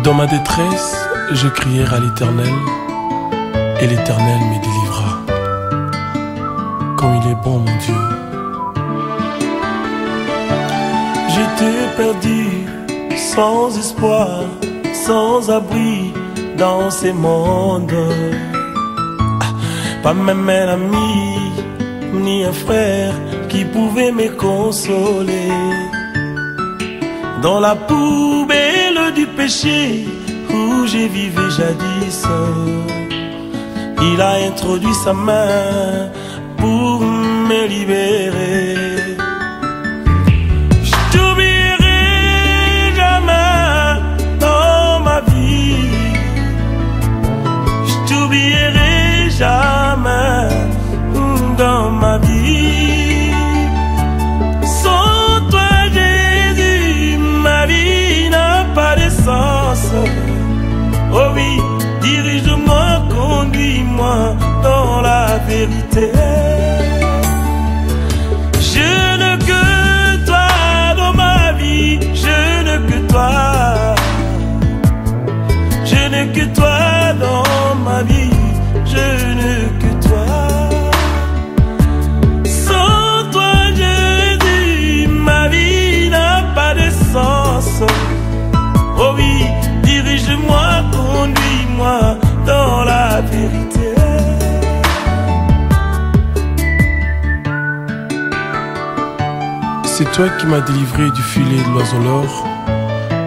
Dans ma détresse, je crierai à l'Éternel, et l'Éternel me délivra. Comme il est bon, mon Dieu. J'étais perdu, sans espoir, sans abri dans ces mondes. Pas même un ami, ni un frère qui pouvait me consoler. Dans la poubelle du péché où j'ai vécu jadis, il a introduit sa main pour me libérer. Je t'oublierai jamais dans ma vie, je t'oublierai jamais dans ma vie. Sans toi Jésus, ma vie n'a pas de sens. Oh oui, dirige-moi, conduis-moi dans la vérité. Je ne que toi dans ma vie, je ne que toi. Je ne que toi dans ma vie, je ne que toi. Sans toi Jésus, ma vie n'a pas de sens. Oh oui, dirige-moi, conduis-moi dans la vérité. C'est toi qui m'as délivré du filet de l'oiseleur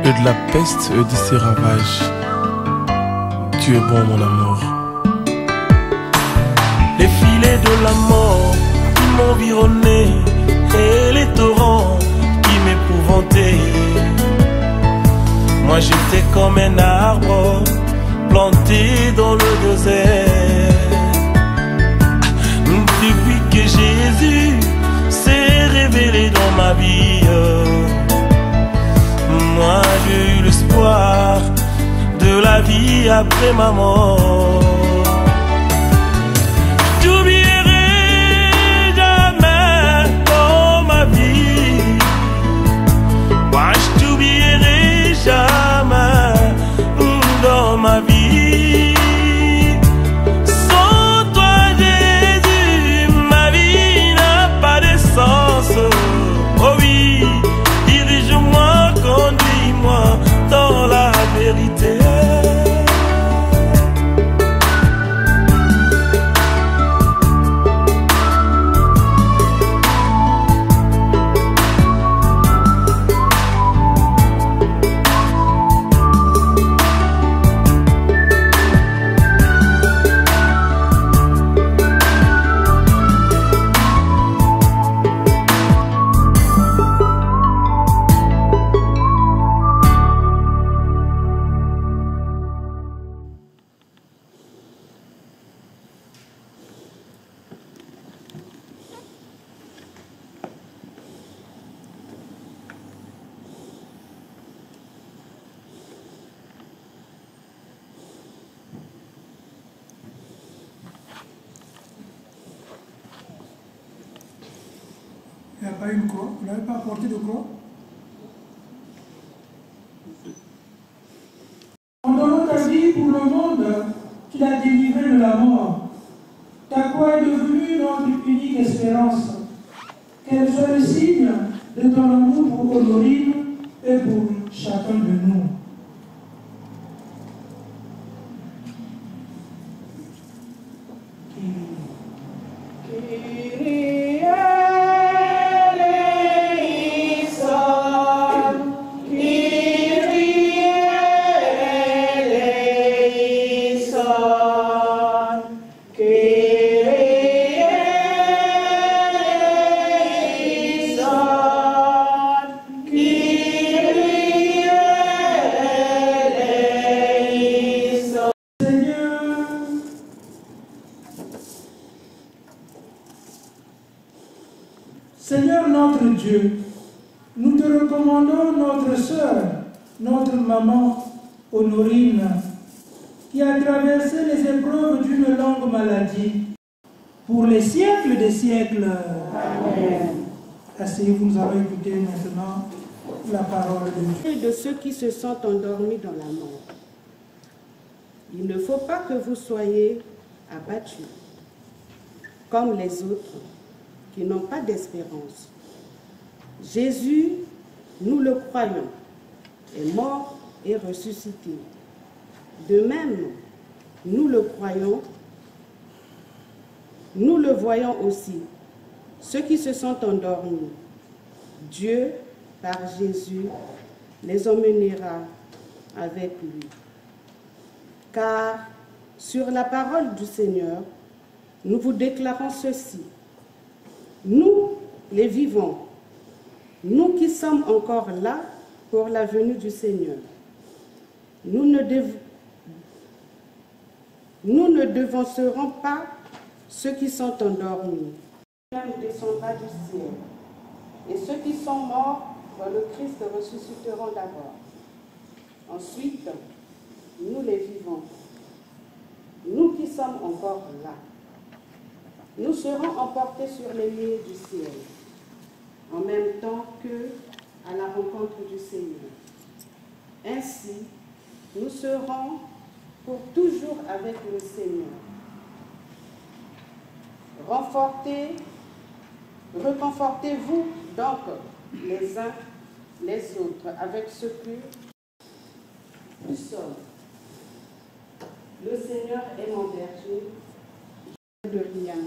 et de la peste et de ses ravages. Tu es bon, mon amour. Les filets de la mort qui m'environnaient et les torrents qui m'épouvantaient. Moi j'étais comme un arbre planté dans le désert. Depuis que Jésus s'est révélé dans ma vie, moi j'ai eu l'espoir de la vie après ma mort. Je t'oublierai jamais dans ma vie. Moi je t'oublierai jamais dans ma vie. Sans toi Jésus, ma vie n'a pas de sens. Oh oui, dirige-moi, conduis-moi dans la vérité. n'y a pas une croix? Vous n'avez pas porté de croix? En donnant ta vie pour le monde, tu l'as délivré de la mort. Ta croix est devenue notre unique espérance. Qu'elle soit le signe de ton amour pour Honorine et pour chacun de nous. Seigneur notre Dieu, nous te recommandons notre sœur, notre maman Honorine, qui a traversé les épreuves d'une longue maladie pour les siècles des siècles. Amen. Asseyez-vous, nous allons écouter maintenant la parole de Dieu. De ceux qui se sentent endormis dans la mort. Il ne faut pas que vous soyez abattus comme les autres qui n'ont pas d'espérance. Jésus, nous le croyons, est mort et ressuscité. De même, nous le croyons, nous le voyons aussi. Ceux qui se sont endormis, Dieu, par Jésus, les emmènera avec lui. Car sur la parole du Seigneur, nous vous déclarons ceci. Nous, les vivants, nous qui sommes encore là pour la venue du Seigneur, nous ne devancerons pas ceux qui sont endormis. Il descendra du ciel, et ceux qui sont morts dans le Christ ressusciteront d'abord. Ensuite, nous les vivants, nous qui sommes encore là, nous serons emportés sur les nuées du ciel, en même temps que à la rencontre du Seigneur. Ainsi, nous serons pour toujours avec le Seigneur. Reconfortez-vous donc les uns les autres avec ce que nous sommes. Le Seigneur est mon berger, je ne rien.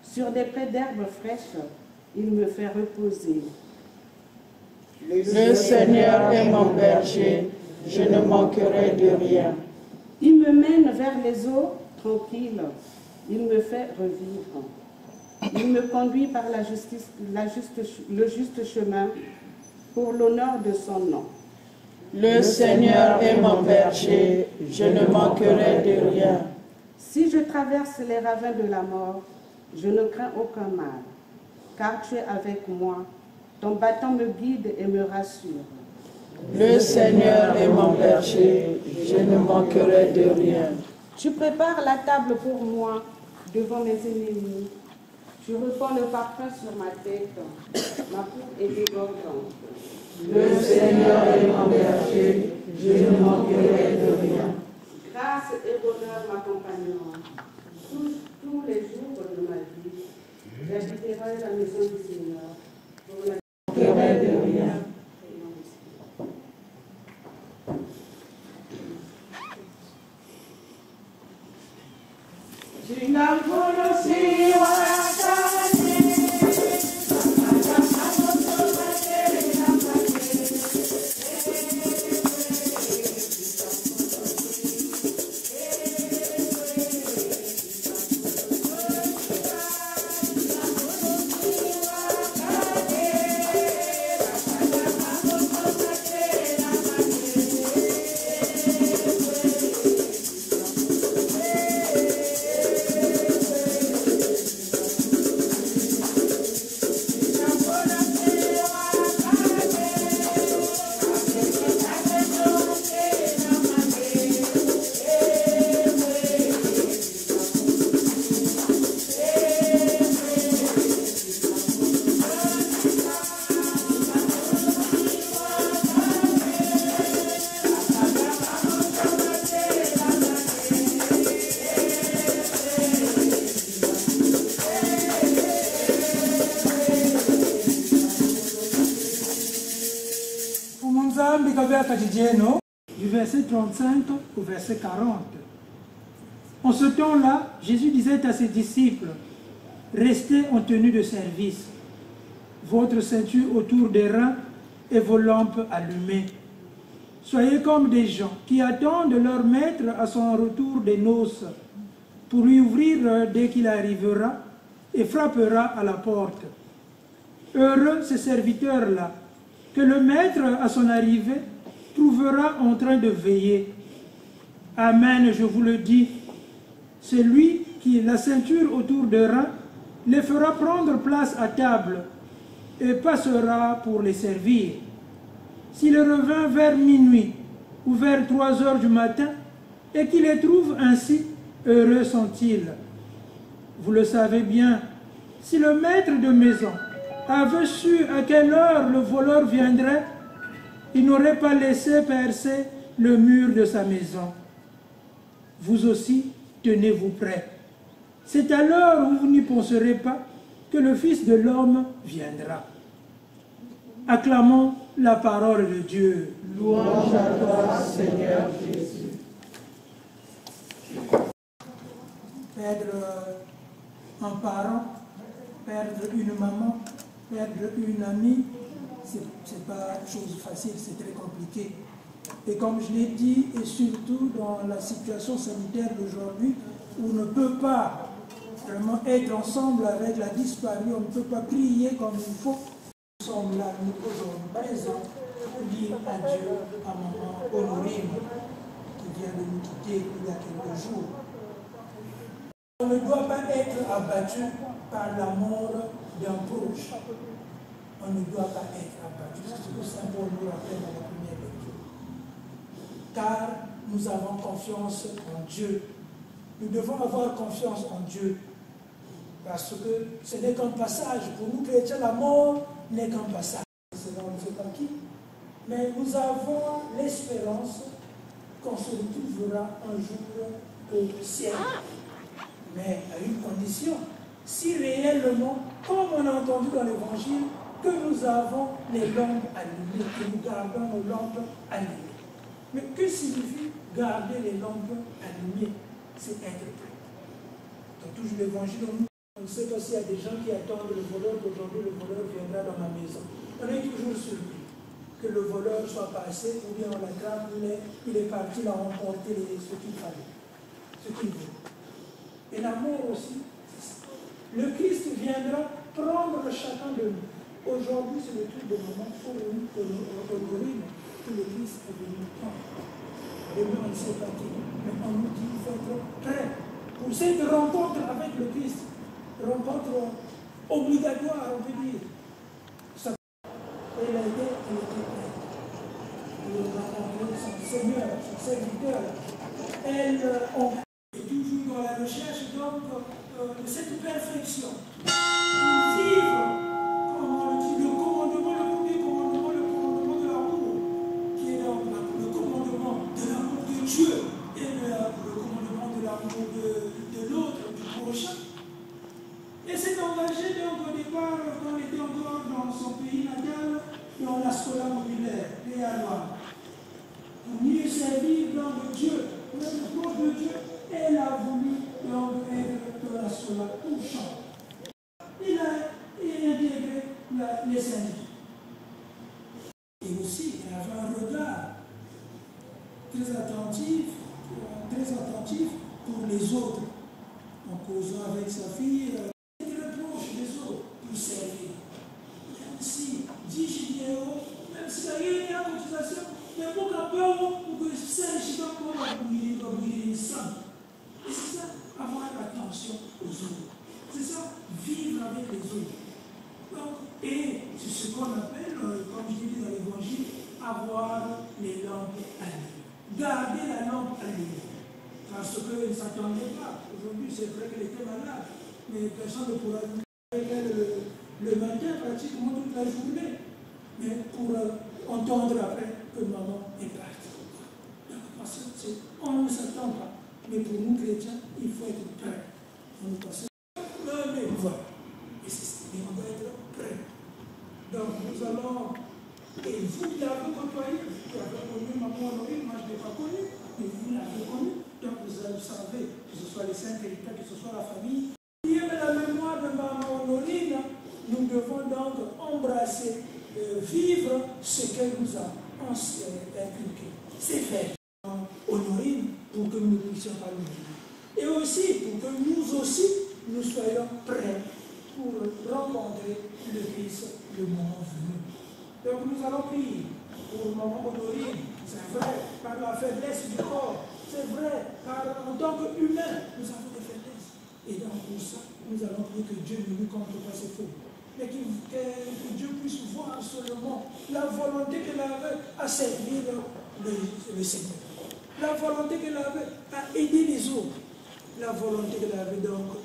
Sur des prés d'herbes fraîches, il me fait reposer. Le Seigneur est mon berger, je ne manquerai de rien. Il me mène vers les eaux tranquilles, il me fait revivre. Il me conduit par le juste chemin pour l'honneur de son nom. Le Seigneur est mon berger, je ne manquerai de rien. Si je traverse les ravins de la mort, je ne crains aucun mal, car tu es avec moi. Ton bâton me guide et me rassure. Le Seigneur est mon berger, je ne manquerai de rien. Tu prépares la table pour moi devant mes ennemis. Tu répands le parfum sur ma tête, ma coupe est débordante. Le Seigneur est mon berger, je ne manquerai de rien. Grâce et bonheur m'accompagneront tous les jours de ma vie. J'habiterai la maison du Seigneur. Pour la manquerai de rien. du verset 35 au verset 40. En ce temps-là, Jésus disait à ses disciples, « Restez en tenue de service, votre ceinture autour des reins et vos lampes allumées. Soyez comme des gens qui attendent leur maître à son retour des noces, pour lui ouvrir dès qu'il arrivera et frappera à la porte. Heureux ces serviteurs-là, que le maître à son arrivée trouvera en train de veiller. Amen, je vous le dis, celui qui la ceinture autour des reins les fera prendre place à table et passera pour les servir. S'il revint vers minuit ou vers 3 heures du matin et qu'il les trouve ainsi, heureux sont-ils. Vous le savez bien, si le maître de maison avait su à quelle heure le voleur viendrait, il n'aurait pas laissé percer le mur de sa maison. Vous aussi, tenez-vous prêts. C'est à l'heure où vous n'y penserez pas que le Fils de l'homme viendra. Acclamons la parole de Dieu. Louange à toi, Seigneur Jésus. Perdre un parent, perdre une maman, perdre une amie, c'est pas chose facile, c'est très compliqué. Et comme je l'ai dit, et surtout dans la situation sanitaire d'aujourd'hui, où on ne peut pas vraiment être ensemble avec la disparue, on ne peut pas prier comme il faut. Nous sommes là, nous aujourd'hui présents, pour dire adieu à maman Honorine, qui vient de nous quitter il y a quelques jours. On ne doit pas être abattu par la mort d'un proche. On ne doit pas être abattu. C'est ce que Saint Paul nous rappelle dans la première lecture. Car nous avons confiance en Dieu. Nous devons avoir confiance en Dieu. Parce que ce n'est qu'un passage. Pour nous chrétiens, la mort n'est qu'un passage. On ne sait pas qui. Mais nous avons l'espérance qu'on se retrouvera un jour au ciel. Mais à une condition. Si réellement, comme on a entendu dans l'Évangile, que nous avons les lampes allumées, que nous gardons nos lampes allumées. Mais que signifie garder les lampes allumées? C'est être prêt. Dans toujours l'Évangile, on sait qu'il y a des gens qui attendent le voleur, qu'aujourd'hui le voleur viendra dans ma maison. On est toujours surpris que le voleur soit passé, ou bien on l'attrape, il est parti, il a remporté ce qu'il fallait, ce qu'il veut. Et l'amour aussi, c'est ça. Le Christ viendra prendre chacun de nous. Aujourd'hui, c'est le truc de moment pour nous, que le Christ est venu prendre. Demain, on ne sait pas qui, mais on nous dit qu'il faut être prêt pour cette rencontre avec le Christ. Rencontre obligatoire, on peut dire. Elle était prête. Elle a rencontré son Seigneur, son serviteur. Elle est toujours dans la recherche donc, de cette perfection. Pour vivre, comme on le dit, le premier commandement, le commandement de l'amour, qui est donc le commandement de l'amour de Dieu et le commandement de l'amour de l'autre, du prochain. Et s'est engagé donc au départ, quand il était encore dans son pays natal, dans la scola modulaire, et à Loire. Pour mieux servir donc Dieu, pour être proche de Dieu, elle a voulu donc être dans la scola pour chanter. Il a intégré les syndics. Et aussi, il avait un regard très attentif pour les autres. En causant avec sa fille, il était proche des autres pour servir. Même si 10 généraux, même s'il y a une cotisation, il y a beaucoup de peur pour que ça ne soit pas brûler les sangs. Et c'est ça, avoir attention aux autres. C'est ça, vivre avec les autres. Donc, et c'est ce qu'on appelle, comme je dis dans l'Évangile, avoir les lampes allumées. Garder la lampe allumée. Parce qu'il ne s'attendait pas. Aujourd'hui, c'est vrai qu'elle était malade, mais personne ne pourra venir avec elle le matin, pratiquement toute la journée. Mais pour entendre après que maman est partie. Donc, parce que on ne s'attend pas. Mais pour nous chrétiens, il faut être prêt. On nous passe. Mais voilà. Et on doit être prêt. Donc nous allons, et vous qui avez côtoyé, qui avez savez, que ce soit les saints héritiers, que ce soit la famille. Prier la mémoire de maman Honorine, nous devons donc embrasser, vivre ce qu'elle nous a inculqué. C'est fait. Honorine, pour que nous ne puissions pas l'oublier. Et aussi, pour que nous aussi, nous soyons prêts pour rencontrer le Christ le moment venu. Donc nous allons prier pour maman Honorine, c'est vrai, par la faiblesse du corps, c'est vrai, car en tant qu'humains, nous avons des faiblesses. Et donc pour ça, nous allons prier que Dieu ne nous compte pas ses fautes, mais que Dieu puisse voir seulement la volonté qu'elle avait à servir le Seigneur, la volonté qu'elle avait à aider les autres, la volonté qu'elle avait donc,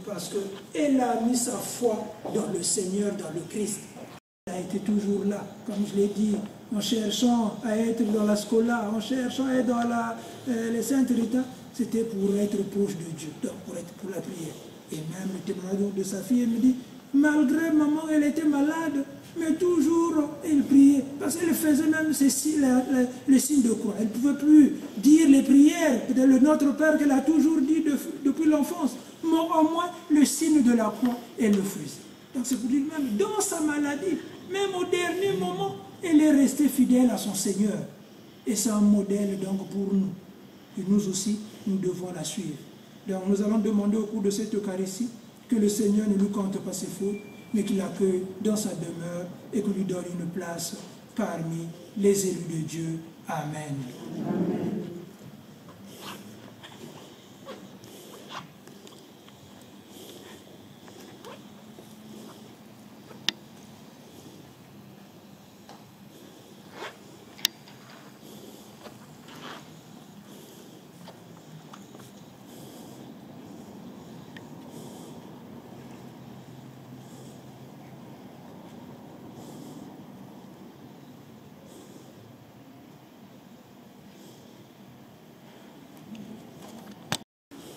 parce qu'elle a mis sa foi dans le Seigneur, dans le Christ. Elle a été toujours là, comme je l'ai dit, en cherchant à être dans la scola, en cherchant à être dans les saintes rites, c'était pour être proche de Dieu, donc pour la prière. Et même le témoignage de sa fille, elle me dit, malgré maman, elle était malade, mais toujours elle priait, parce qu'elle faisait même le signe de croix. Elle ne pouvait plus dire les prières, peut-être le Notre Père qu'elle a toujours dit depuis l'enfance, mais au moins le signe de la croix, elle le faisait. Donc c'est pour dire même dans sa maladie, même au dernier moment, elle est restée fidèle à son Seigneur. Et c'est un modèle donc pour nous. Et nous aussi, nous devons la suivre. Donc nous allons demander au cours de cette Eucharistie que le Seigneur ne nous compte pas ses fautes, mais qu'il l'accueille dans sa demeure et qu'il lui donne une place parmi les élus de Dieu. Amen. Amen.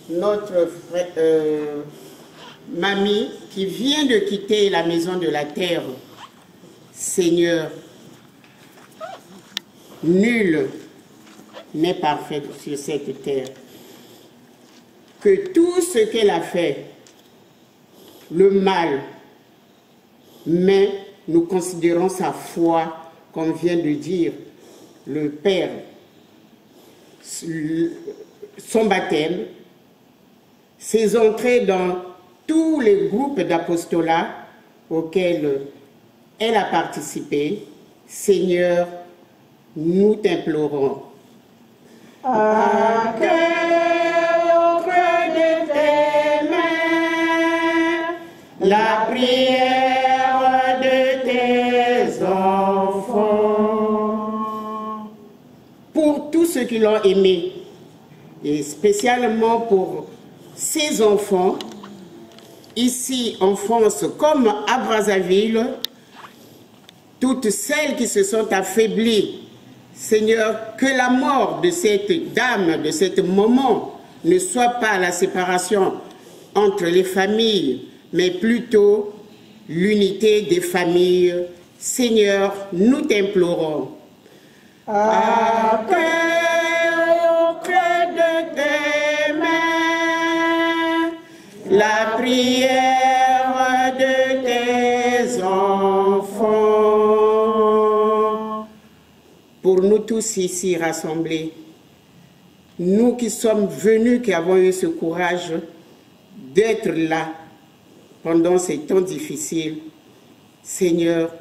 Notre mamie qui vient de quitter la maison de la terre, Seigneur, nul n'est parfait sur cette terre. Que tout ce qu'elle a fait, le mal, mais nous considérons sa foi, comme vient de dire le Père, son baptême, ses entrées dans tous les groupes d'apostolat auxquels elle a participé. Seigneur, nous t'implorons. Accueille au creux de tes mains la prière de tes enfants. Pour tous ceux qui l'ont aimé, et spécialement pour ces enfants, ici en France comme à Brazzaville, toutes celles qui se sont affaiblies, Seigneur, que la mort de cette dame, de cette maman, ne soit pas la séparation entre les familles, mais plutôt l'unité des familles. Seigneur, nous t'implorons. Accueille au creux de tes mains la prière de tes enfants. Pour nous tous ici rassemblés, nous qui sommes venus, qui avons eu ce courage d'être là pendant ces temps difficiles, Seigneur,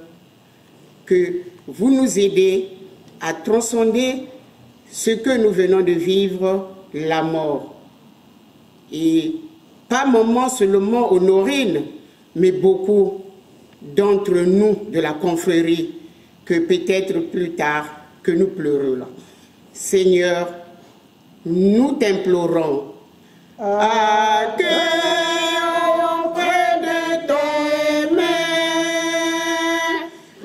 que vous nous aidez à transcender ce que nous venons de vivre, la mort. Et pas maman seulement Honorine, mais beaucoup d'entre nous de la confrérie, que peut-être plus tard, que nous pleurons. Seigneur, nous t'implorons. Accueille auprès de tes mains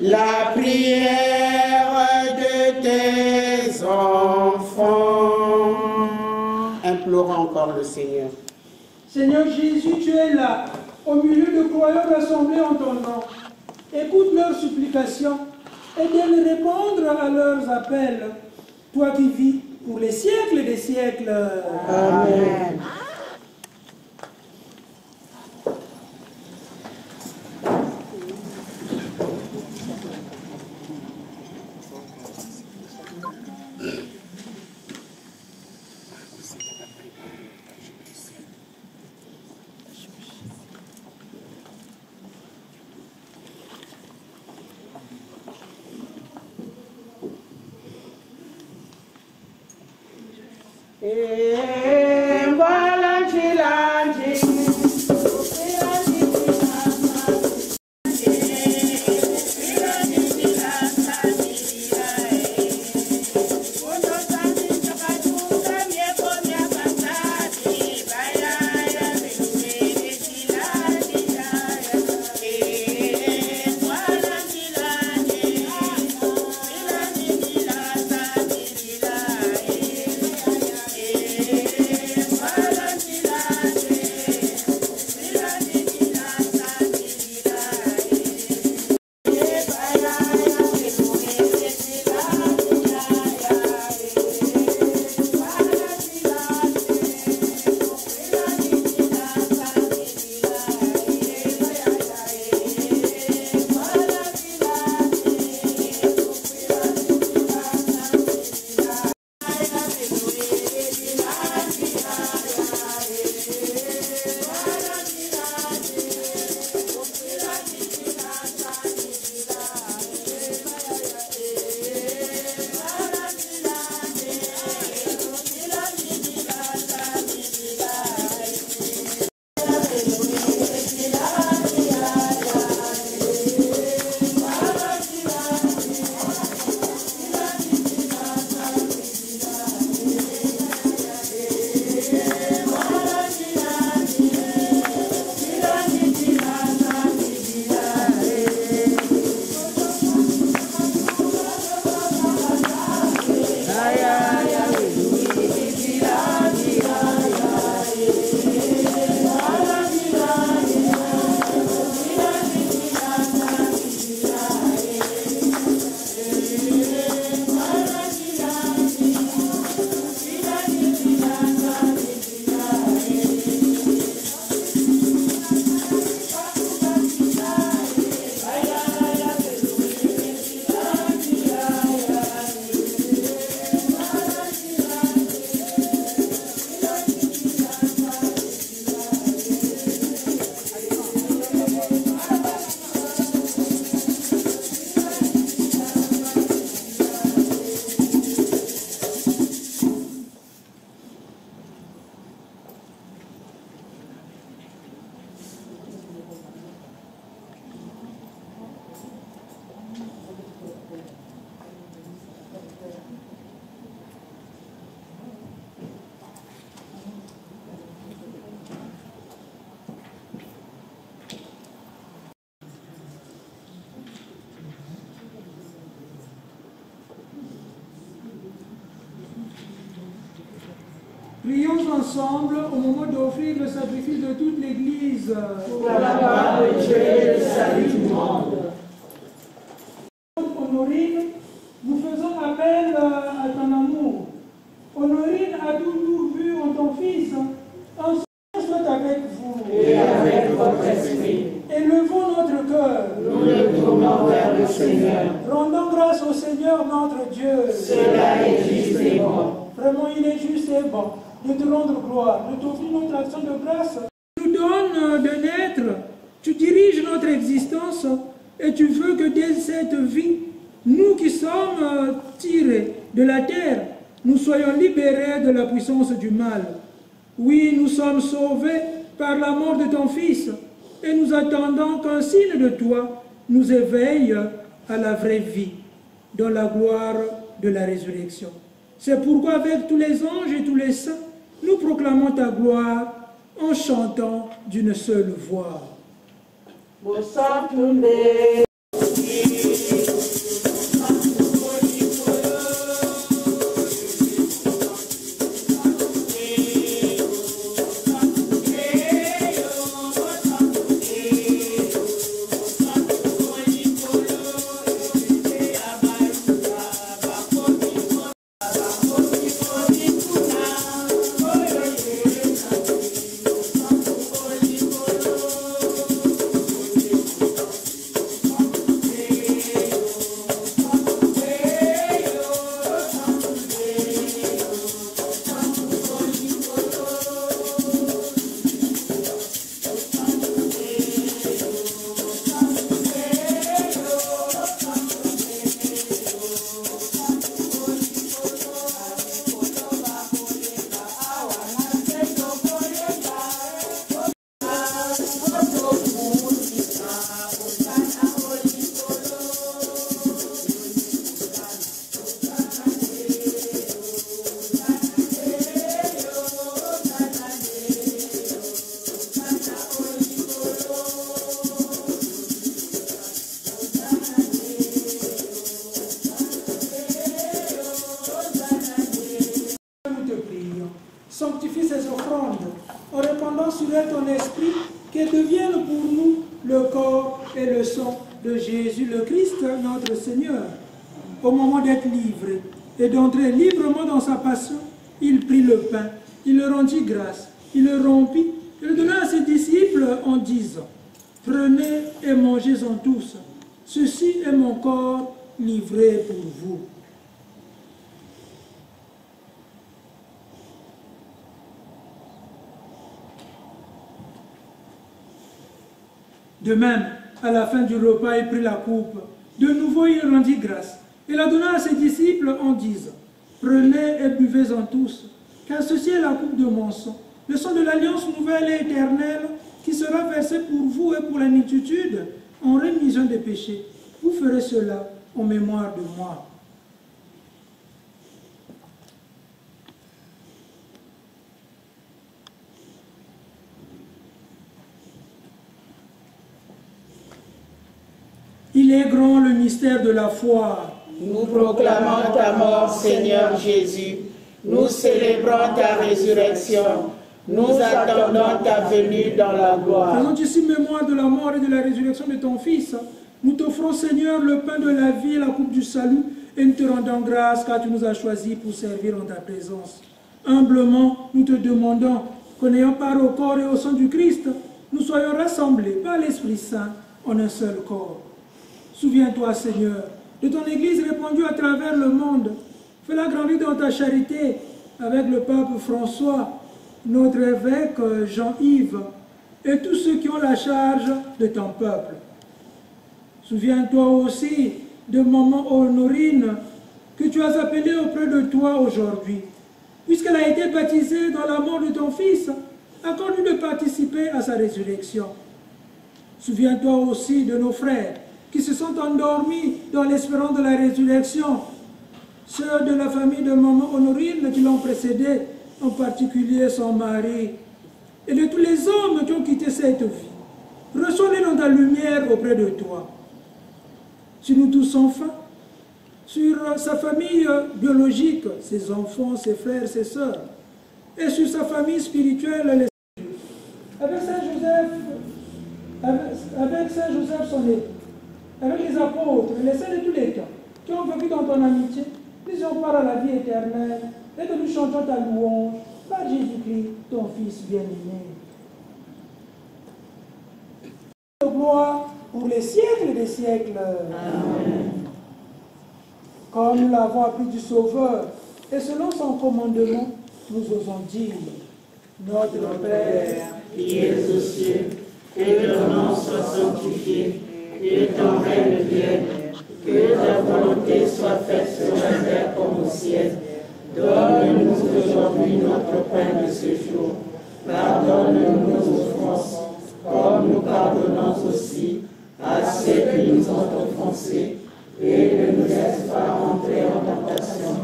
la prière de tes enfants. Implorons encore le Seigneur. Seigneur Jésus, tu es là, au milieu de croyants rassemblés en ton nom. Écoute leurs supplications et de répondre à leurs appels. Toi qui vis pour les siècles des siècles. Amen. Prions ensemble au moment d'offrir le sacrifice de toute l'Église. Pour la gloire de Dieu et le salut du monde. Honorine, nous faisons appel à ton amour. Honorine a toujours vu en ton Fils un Seigneur soit avec vous. Et avec votre esprit. Élevons notre cœur. Nous le tournons vers le Seigneur. Rendons grâce au Seigneur notre Dieu. Cela est juste et bon. Vraiment, il est juste et bon de te rendre gloire, de t'offrir notre action de grâce. Tu nous donnes de naître, tu diriges notre existence et tu veux que dès cette vie, nous qui sommes tirés de la terre, nous soyons libérés de la puissance du mal. Oui, nous sommes sauvés par la mort de ton Fils et nous attendons qu'un signe de toi nous éveille à la vraie vie, dans la gloire de la résurrection. C'est pourquoi avec tous les anges et tous les saints, nous proclamons ta gloire en chantant d'une seule voix. répand sur elle ton esprit, qu'elle devienne pour nous le corps et le sang de Jésus le Christ, notre Seigneur. Au moment d'être livré et d'entrer librement dans sa passion, il prit le pain, il le rendit grâce, il le rompit et le donna à ses disciples en disant, « Prenez et mangez-en tous, ceci est mon corps livré pour vous. » De même, à la fin du repas, il prit la coupe. De nouveau, il rendit grâce et la donna à ses disciples en disant, « Prenez et buvez-en tous, car ceci est la coupe de mon sang, le sang de l'alliance nouvelle et éternelle, qui sera versé pour vous et pour la multitude en rémission des péchés. Vous ferez cela en mémoire de moi. » Il est grand le mystère de la foi. Nous proclamons ta mort, Seigneur Jésus. Nous célébrons ta résurrection. Nous attendons ta venue dans la gloire. Faisons ici mémoire de la mort et de la résurrection de ton Fils. Nous t'offrons, Seigneur, le pain de la vie et la coupe du salut, et nous te rendons grâce car tu nous as choisis pour servir en ta présence. Humblement, nous te demandons qu'en ayant part au corps et au sang du Christ, nous soyons rassemblés par l'Esprit Saint en un seul corps. Souviens-toi, Seigneur, de ton Église répandue à travers le monde. Fais-la grandir dans ta charité avec le pape François, notre évêque Jean-Yves et tous ceux qui ont la charge de ton peuple. Souviens-toi aussi de maman Honorine que tu as appelée auprès de toi aujourd'hui. Puisqu'elle a été baptisée dans la mort de ton Fils, accorde-lui de participer à sa résurrection. Souviens-toi aussi de nos frères qui se sont endormis dans l'espérance de la résurrection, ceux de la famille de maman Honorine qui l'ont précédée, en particulier son mari, et de tous les hommes qui ont quitté cette vie. Reçois-les dans ta lumière auprès de toi. Sur nous tous enfin, sur sa famille biologique, ses enfants, ses frères, ses sœurs, et sur sa famille spirituelle, les avec Saint Joseph son époux, avec les apôtres, les saints de tous les temps, qui ont vécu dans ton amitié, nous ont part à la vie éternelle, et que nous chantons ta louange par Jésus-Christ, ton Fils bien-aimé. Gloire pour les siècles des siècles. Amen. Comme nous l'avons appris du Sauveur, et selon son commandement, nous osons dire, notre Père, qui es aux cieux, que ton nom soit sanctifié, que ton règne vienne, que ta volonté soit faite sur la terre comme au ciel. Donne-nous aujourd'hui notre pain de ce jour. Pardonne-nous nos offenses, comme nous pardonnons aussi à ceux qui nous ont offensés. Et ne nous laisse pas entrer en tentation,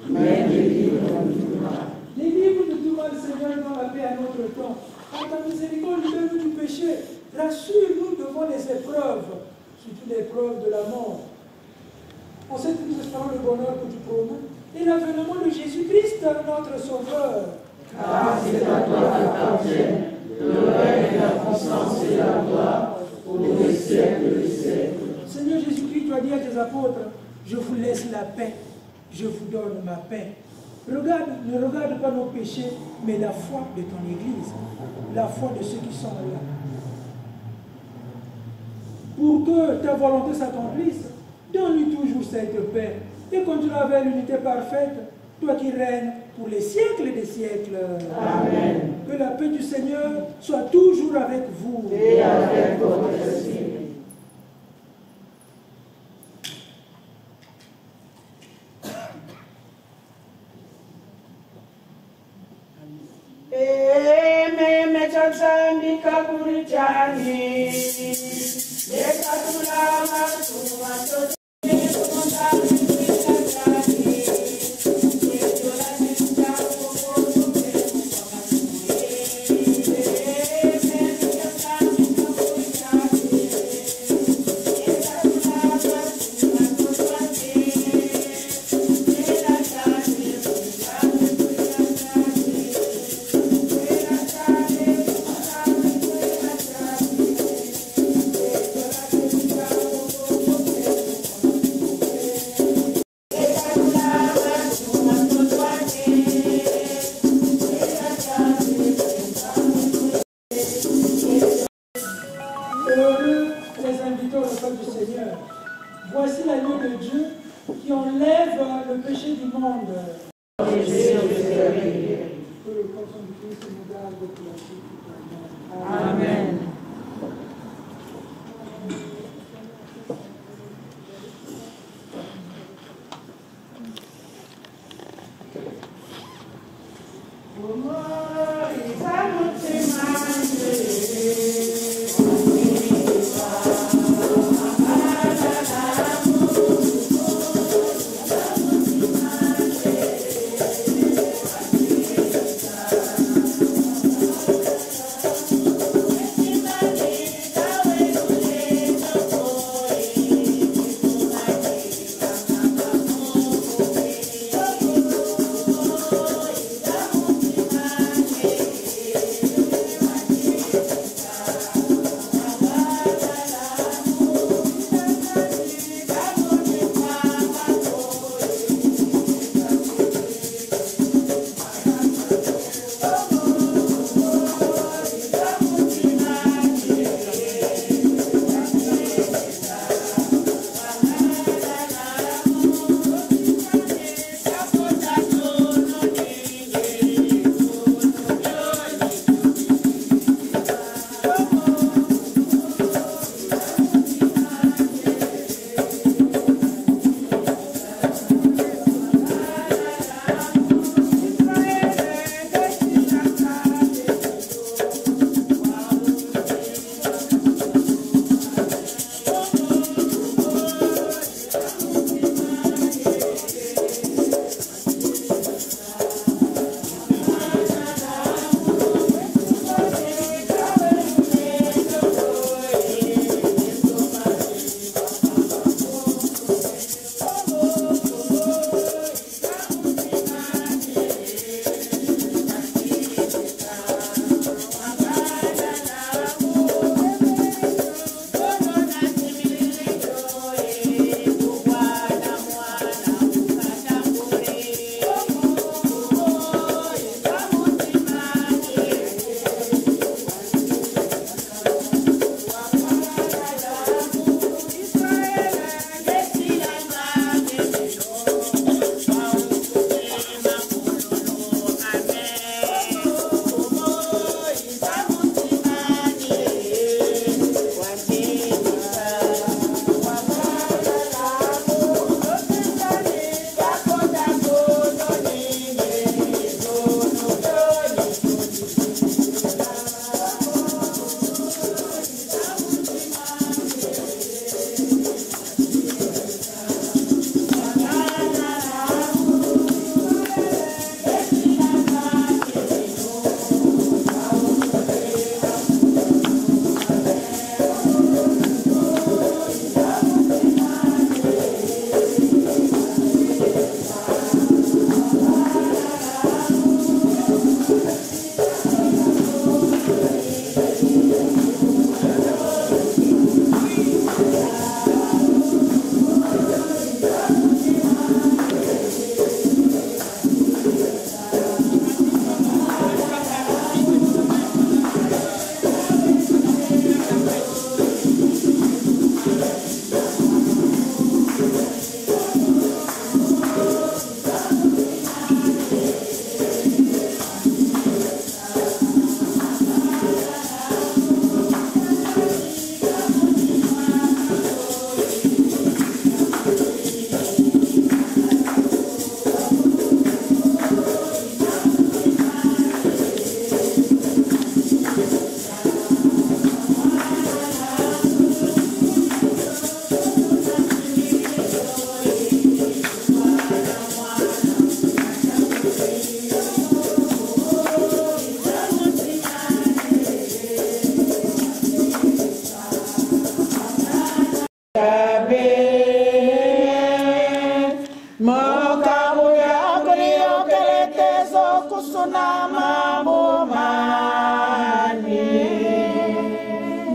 mais délivre-nous du mal. Délivre-nous du mal, Seigneur, dans la paix à notre temps. Par ta miséricorde, libère-nous du péché. Rassure-nous devant les épreuves, surtout l'épreuve de la mort. En cette nous espérons le bonheur que tu promets et l'avènement de Jésus-Christ, notre Sauveur. Car c'est à toi qu'appartiennent le règne, la puissance et la gloire pour les siècles des siècles. Seigneur Jésus-Christ, tu as dit à tes apôtres, je vous laisse la paix, je vous donne ma paix. Ne regarde pas nos péchés, mais la foi de ton Église, la foi de ceux qui sont là. Pour que ta volonté s'accomplisse, donne-lui toujours cette paix et continue avec l'unité parfaite, toi qui règnes pour les siècles des siècles. Amen. Que la paix du Seigneur soit toujours avec vous. Et avec votre esprit. Voici l'agneau de Dieu qui enlève le péché du monde. Que le poisson du Christ nous garde pour la suite. Amen.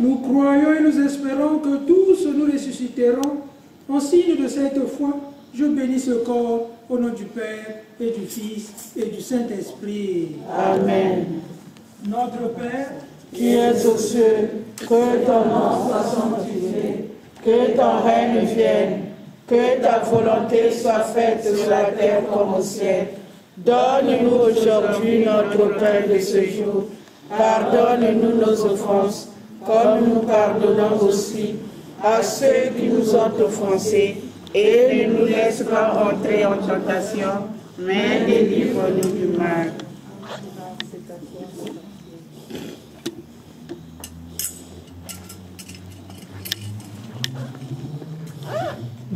Nous croyons et nous espérons que tous nous ressusciterons. En signe de cette foi, je bénis ce corps au nom du Père et du Fils et du Saint-Esprit. Amen. Notre Père, qui es aux cieux, que ton nom soit sanctifié, que ton règne vienne, Que ta volonté soit faite sur la terre comme au ciel. Donne-nous aujourd'hui notre pain de ce jour. Pardonne-nous nos offenses, comme nous pardonnons aussi à ceux qui nous ont offensés. Et ne nous laisse pas entrer en tentation, mais délivre-nous du mal.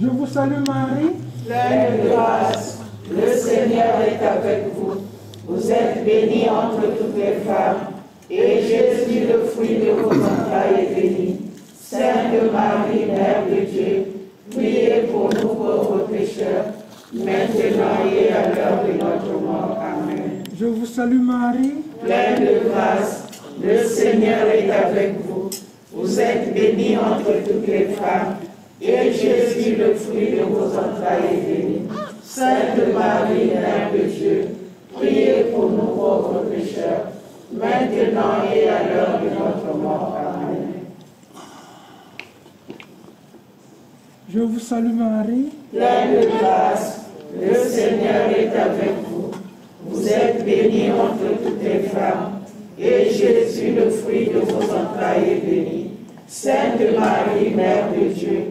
Je vous salue Marie, Pleine de grâce, le Seigneur est avec vous. Vous êtes bénie entre toutes les femmes, et Jésus, le fruit de vos entrailles, est béni. Sainte Marie, Mère de Dieu, priez pour nous pauvres pécheurs, maintenant et à l'heure de notre mort. Amen. je vous salue Marie, Pleine de grâce, le Seigneur est avec vous. Vous êtes bénie entre toutes les femmes, et Jésus, le fruit de vos entrailles, est béni. Sainte Marie, Mère de Dieu, priez pour nous pauvres pécheurs, maintenant et à l'heure de notre mort. Amen. je vous salue Marie, Pleine de grâce, le Seigneur est avec vous. Vous êtes bénie entre toutes les femmes, et Jésus, le fruit de vos entrailles, est béni. Sainte Marie, Mère de Dieu,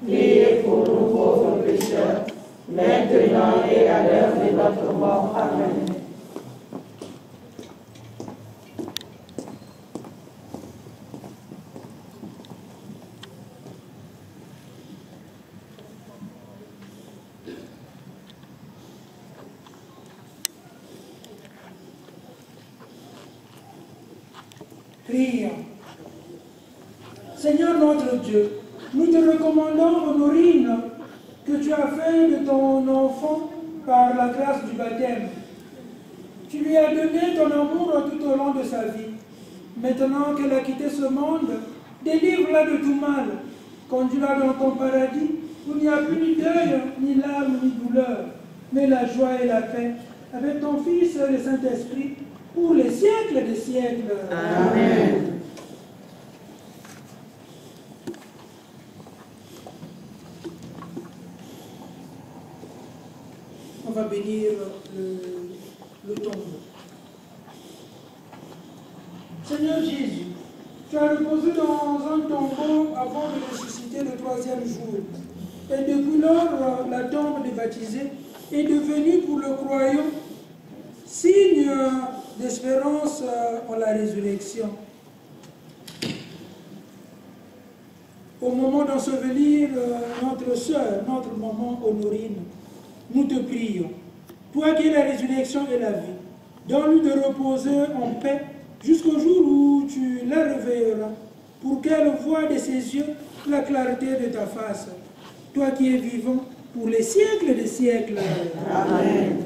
priez pour nous pauvres pécheurs, maintenant et à l'heure de notre mort. Amen. prions. Seigneur notre Dieu, nous te recommandons, Honorine, que tu as fait de ton enfant par la grâce du baptême. Tu lui as donné ton amour tout au long de sa vie. Maintenant qu'elle a quitté ce monde, délivre-la de tout mal. Conduis-la dans ton paradis, où il n'y a plus ni deuil, ni larmes, ni douleur, mais la joie et la paix, avec ton Fils, le Saint-Esprit, pour les siècles des siècles. Amen. On va bénir le tombeau. Seigneur Jésus, tu as reposé dans un tombeau avant de ressusciter le troisième jour. Et depuis lors, la tombe des baptisés est devenue pour le croyant signe d'espérance en la résurrection. Au moment d'ensevelir notre sœur, notre maman Honorine, nous te prions, toi qui es la résurrection et la vie, donne-lui de reposer en paix jusqu'au jour où tu la réveilleras, pour qu'elle voie de ses yeux la clarté de ta face, toi qui es vivant pour les siècles des siècles. Amen.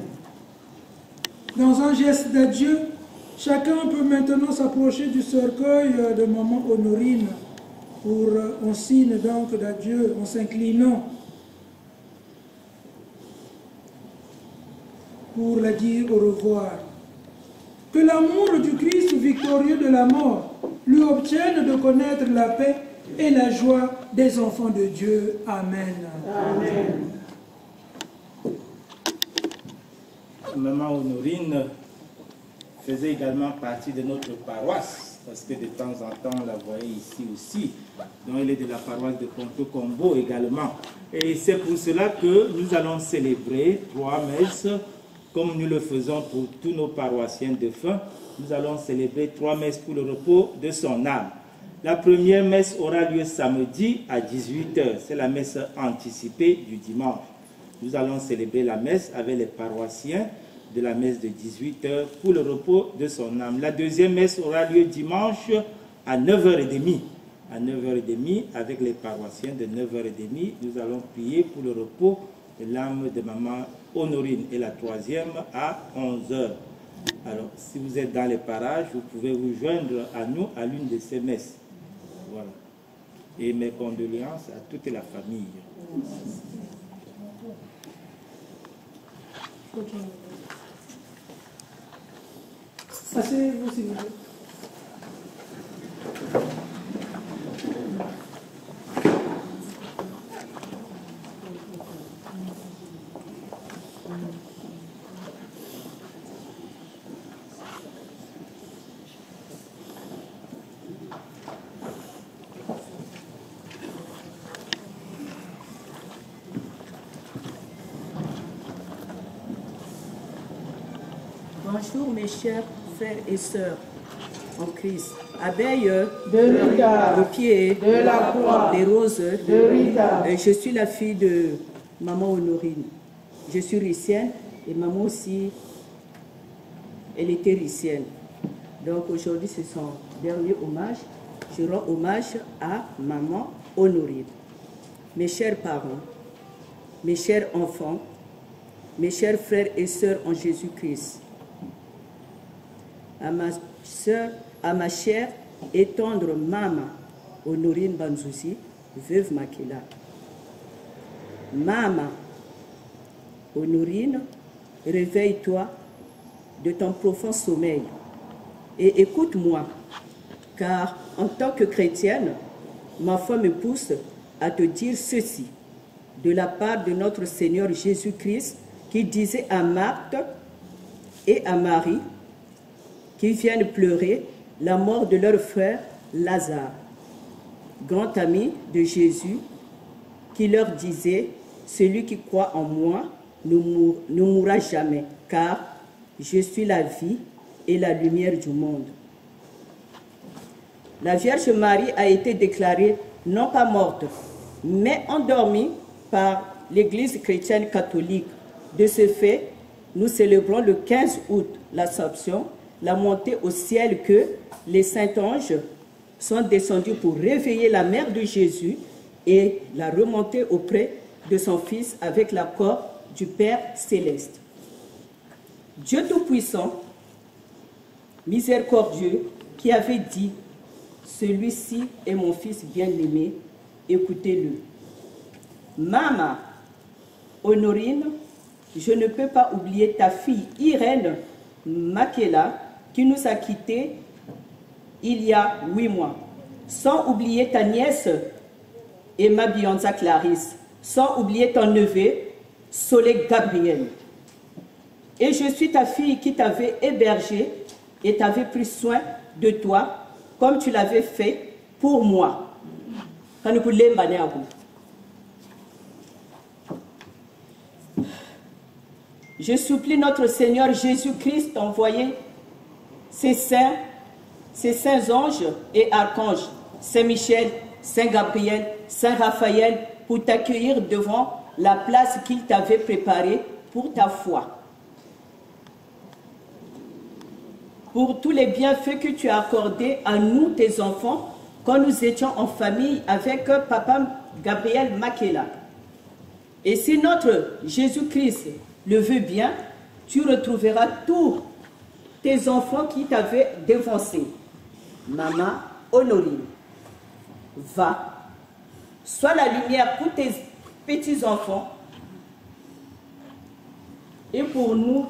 Dans un geste d'adieu, chacun peut maintenant s'approcher du cercueil de maman Honorine pour un signe donc d'adieu en s'inclinant pour la dire au revoir. Que l'amour du Christ victorieux de la mort lui obtienne de connaître la paix et la joie des enfants de Dieu. Amen. Amen. Maman Honorine faisait également partie de notre paroisse, parce que de temps en temps on la voyait ici aussi. Donc elle est de la paroisse de Ponto-Combo également. Et c'est pour cela que nous allons célébrer 3 messes, comme nous le faisons pour tous nos paroissiens défunts. Nous allons célébrer 3 messes pour le repos de son âme. La première messe aura lieu samedi à 18 h. C'est la messe anticipée du dimanche. Nous allons célébrer la messe avec les paroissiens de la messe de 18 h pour le repos de son âme. La deuxième messe aura lieu dimanche à 9h30. À 9h30, avec les paroissiens de 9h30, nous allons prier pour le repos de l'âme de maman Honorine. Et la troisième à 11h. Alors, si vous êtes dans les parages, vous pouvez vous joindre à nous à l'une de ces messes. Voilà. Et mes condoléances à toute la famille. Asseyez-vous, s'il vous plaît. Bonjour mes chers frères et sœurs en Christ. Abeille de Rita, au pied de la croix, des roses de Rita. Je suis la fille de maman Honorine. Je suis ricienne et maman aussi, elle était ricienne. Donc aujourd'hui c'est son dernier hommage. Je rends hommage à maman Honorine. Mes chers parents, mes chers enfants, mes chers frères et sœurs en Jésus-Christ, à ma sœur, à ma chère et tendre maman Honorine Banzouzi, veuve Makela. Maman Honorine, réveille-toi de ton profond sommeil et écoute-moi, car en tant que chrétienne, ma foi me pousse à te dire ceci, de la part de notre Seigneur Jésus-Christ, qui disait à Marthe et à Marie, qui viennent pleurer la mort de leur frère Lazare, grand ami de Jésus, qui leur disait, celui qui croit en moi ne mourra jamais, car je suis la vie et la lumière du monde. La Vierge Marie a été déclarée non pas morte, mais endormie par l'Église chrétienne catholique. De ce fait, nous célébrons le 15 août l'Assomption, la montée au ciel que les saints anges sont descendus pour réveiller la mère de Jésus et la remonter auprès de son Fils avec l'accord du Père céleste. Dieu Tout-Puissant, miséricordieux, qui avait dit « Celui-ci est mon Fils bien-aimé, écoutez-le ». Maman Honorine, je ne peux pas oublier ta fille Irène Makela, qui nous a quittés il y a 8 mois. Sans oublier ta nièce Emma Bionza Clarisse, sans oublier ton neveu Soleil Gabriel. Et je suis ta fille qui t'avait hébergée et t'avait pris soin de toi comme tu l'avais fait pour moi. Je supplie notre Seigneur Jésus-Christ d'envoyer ses saints anges et archanges, Saint Michel, Saint Gabriel, Saint Raphaël, pour t'accueillir devant la place qu'il t'avait préparée pour ta foi. Pour tous les bienfaits que tu as accordés à nous, tes enfants, quand nous étions en famille avec Papa Gabriel Makela. Et si notre Jésus-Christ le veut bien, tu retrouveras tous tes enfants qui t'avaient dévancé. Maman Honorine, va, sois la lumière pour tes petits-enfants et pour nous,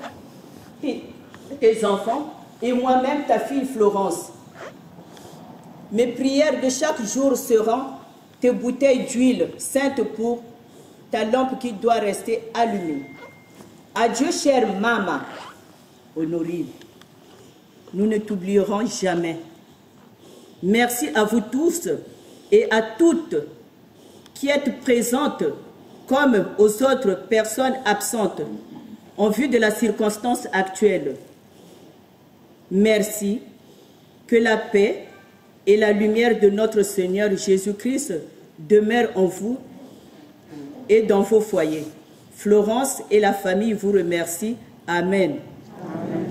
tes enfants, et moi-même, ta fille Florence. Mes prières de chaque jour seront tes bouteilles d'huile sainte pour ta lampe qui doit rester allumée. Adieu, chère maman Honorine. Nous ne t'oublierons jamais. Merci à vous tous et à toutes qui êtes présentes comme aux autres personnes absentes en vue de la circonstance actuelle. Merci, que la paix et la lumière de notre Seigneur Jésus-Christ demeurent en vous et dans vos foyers. Florence et la famille vous remercient. Amen. Amen.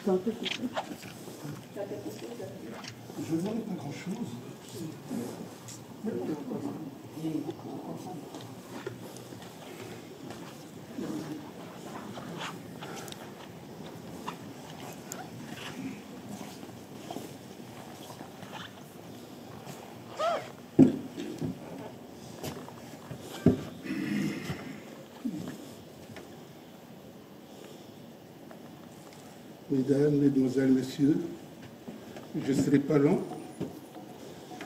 Je n'en ai pas grand-chose. Mesdames, Mesdemoiselles, Messieurs, je ne serai pas long.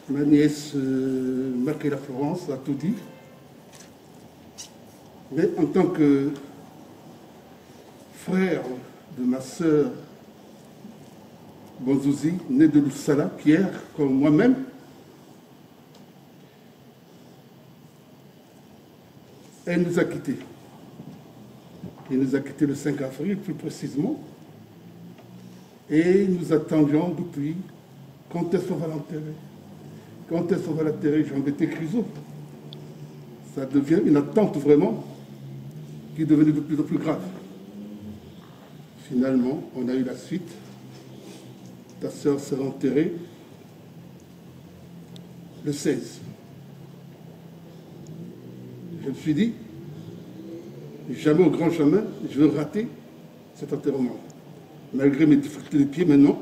Ma nièce Makela Florence a tout dit. Mais en tant que frère de ma sœur Banzouzi, née de Loussala, Pierre, comme moi-même, Elle nous a quittés. Il nous a quittés le 5 avril, plus précisément. Et nous attendions depuis quand est-ce qu'on va l'enterrer. Quand est-ce qu'on va l'enterrer, j'ai embêté Chryso. Ça devient une attente vraiment qui est devenue de plus en plus grave. Finalement, on a eu la suite. Ta sœur sera enterrée le 16. Je me suis dit, jamais au grand chemin, je veux rater cet enterrement. Malgré mes difficultés de pied maintenant,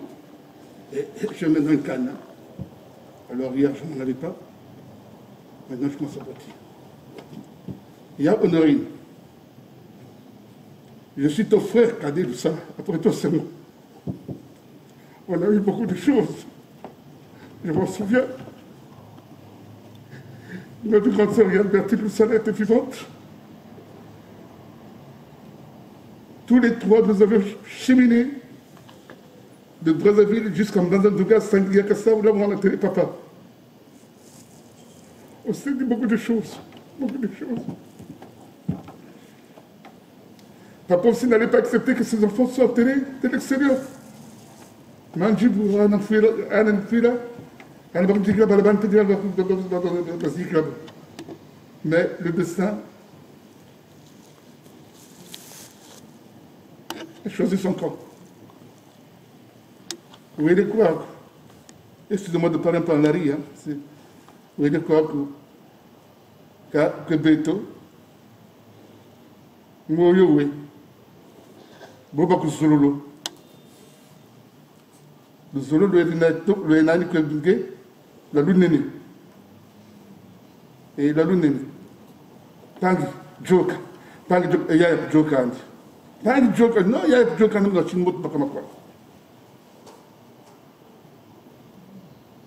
je mets dans un canne. Alors hier, je n'en avais pas. Maintenant, je commence à boiter. Il y a Honorine. Je suis ton frère cadet de ça. Après toi, c'est moi. On a eu beaucoup de choses. Je m'en souviens. Notre grande sœur Berthe Loussala était vivante. Tous les trois, nous avions cheminé de Brazzaville jusqu'en Banzandouga, Sangliakassa, où là où on a enterré papa. On s'est dit beaucoup de choses. Beaucoup de choses. Papa aussi n'allait pas accepter que ses enfants soient enterrés de l'extérieur. Mais le destin a choisi son camp. Vous voyez quoi? Excusez-moi de parler un peu en lari. Vous voyez quoi? Que Beto, Moyowe, Bobaku Sololo. Le Zolo, le Nani Kebunge, la lune nene. Et la lune nene. Tangi, joke. Tangi, yaya, joke, Andy. Tangi, joke, non, yaya, joke, Andy, la chine, Bakamakwa.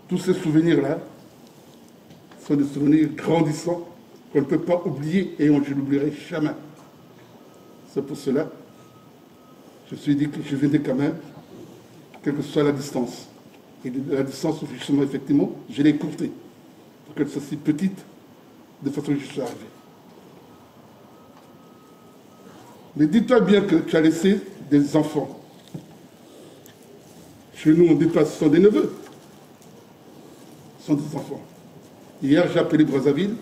Tous ces souvenirs-là sont des souvenirs grandissants qu'on ne peut pas oublier et je ne l'oublierai jamais. C'est pour cela que je me suis dit que je venais quand même, quelle que soit la distance. Et la distance, justement, effectivement, je l'ai écourtée pour qu'elle soit si petite, de façon que je suis arrivé. Mais dis-toi bien que tu as laissé des enfants. Chez nous, on dit pas, ce sont des neveux. Ce sont des enfants. Hier, j'ai appelé Brazzaville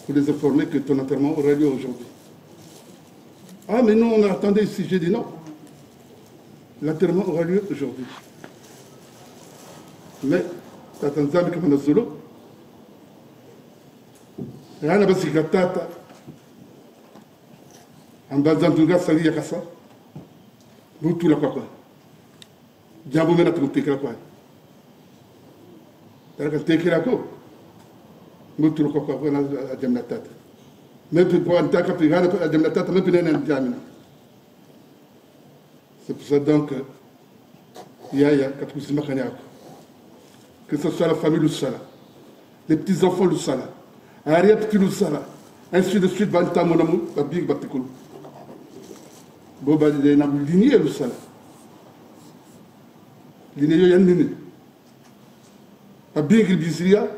pour les informer que ton enterrement aura lieu aujourd'hui. Ah, mais nous, on attendait ici. J'ai dit non. L'enterrement aura lieu aujourd'hui. Mais, Tatanzami comme Solo, Rana Basikatata, en Bazanduga Sali Yakasa, nous tout la quoi. Djambo mena tu tekela quoi. T'as tekela quoi. Nous tout le quoi à Djamnatat. Même pour un tas qui regarde à Djamnatat, même pour un Djamina. C'est pour ça donc il y a que ce soit la famille Loussala, les petits-enfants Loussala, arrière-petit Loussala, ainsi de suite, Banta Monamou, Babig Batikulu. Boba, il y a une lignée Loussala. Lignée Yanine. Babig Biziria,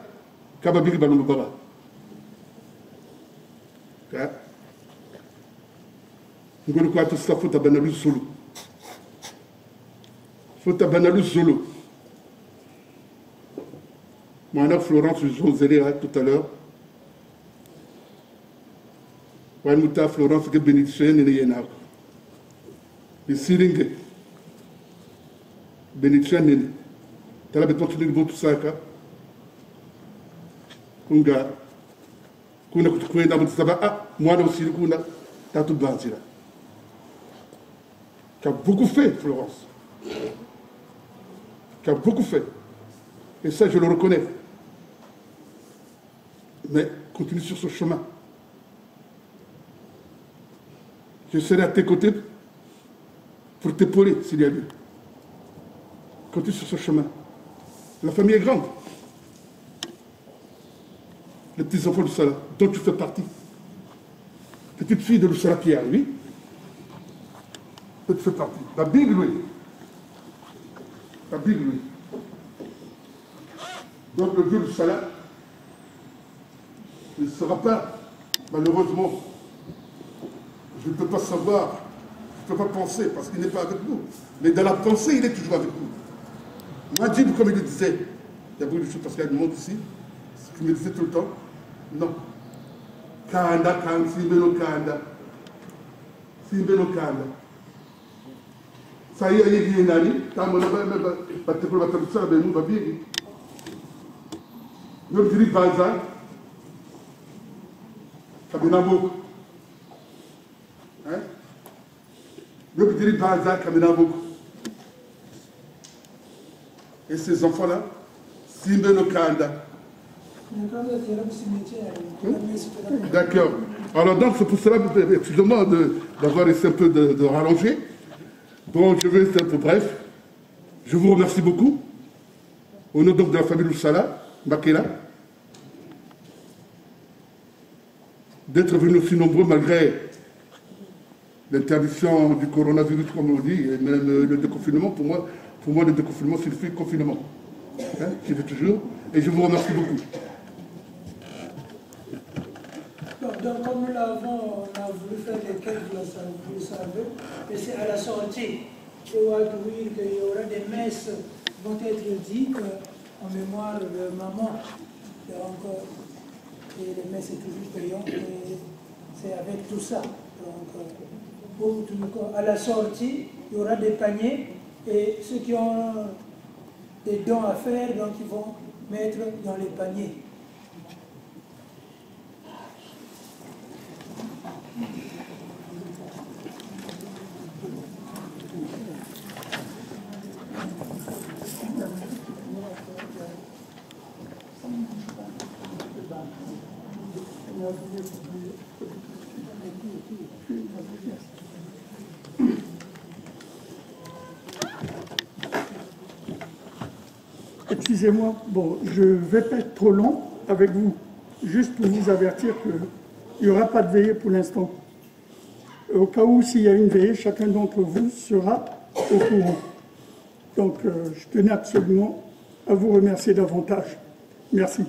Kababig Banoubara. Nous allons voir tout ça, faut Banalou Solo. Faut Banalou Solo. Moi, Florence, je vous ai tout à l'heure. Wanmuta Florence, que bénédiction n'est rien. Les Siringue. Bénédiction n'est rien. Tu as besoin de tout ça. Kunga. Kuna kutukwenda mutaba. Ah, moi aussi, Kuna. Tu as tout blanchi là. Tu as beaucoup fait, Florence. Tu as beaucoup fait. Et ça, je le reconnais. Mais continue sur ce chemin. Je serai à tes côtés pour t'épauler s'il y a lieu. Continue sur ce chemin. La famille est grande. Les petits-enfants de Loussala, dont tu fais partie. Petite fille de Loussala Pierre, oui. Tu fais partie. La Big Louis. La Big Louis. Donc le vieux Loussala ne sera pas Malheureusement, je ne peux pas savoir, je ne peux pas penser parce qu'il n'est pas avec nous. Mais dans la pensée, il est toujours avec nous. Madjib, comme il le disait, il y a beaucoup de choses parce qu'il y a du monde ici, ce qu'il me disait tout le temps, non. Kanda, Kanda, Simbeno Kanda. Simbeno Kanda. Ça y est, il y a une année, quand on a fait nous, nous dirait Baza, Kabinabok. Nous dirait Baza, Kabinabok. Et ces enfants-là, Simbeno Kanda. D'accord. Alors donc c'est pour cela, excusez-moi d'avoir essayé un peu de rallonger. Bon, je vais être un peu bref. Je vous remercie beaucoup. Au nom donc de la famille Loussala, Makela, d'être venus aussi nombreux malgré l'interdiction du coronavirus, comme on dit, et même le déconfinement. Pour moi le déconfinement signifie confinement. Je dis toujours. Et je vous remercie beaucoup. Donc, comme nous l'avons, on a voulu faire les quêtes, vous le savez, et c'est à la sortie qu'il y aura des messes qui vont être dites en mémoire de maman. Et les messes sont toujours payantes, et c'est avec tout ça. Donc, à la sortie, il y aura des paniers, et ceux qui ont des dons à faire, donc ils vont mettre dans les paniers. Excusez-moi, bon, je ne vais pas être trop long avec vous, juste pour vous avertir qu'il n'y aura pas de veillée pour l'instant. Au cas où, s'il y a une veillée, chacun d'entre vous sera au courant. Donc, je tenais absolument à vous remercier davantage. Merci.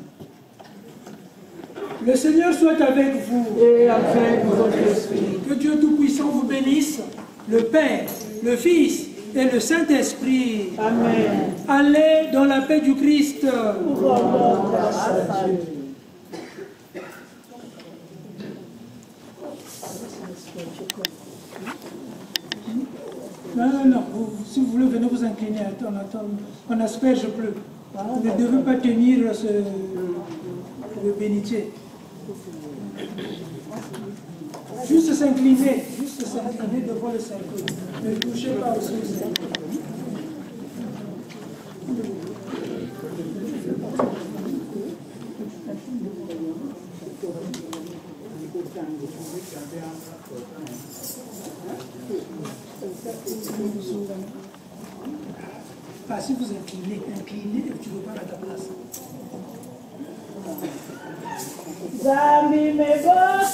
Le Seigneur soit avec vous. Et avec votre esprit. Que Dieu Tout-Puissant vous bénisse, le Père, le Fils et le Saint-Esprit. Amen. Allez dans la paix du Christ. Non. Si vous voulez, venez vous incliner. Attends. On n'asperge plus. Vous ne devez pas tenir le bénitier. Juste s'incliner devant le cercle. Ne touchez pas au cercle. Ah, si vous inclinez, tu ne veux pas à ta place. Zambi me bote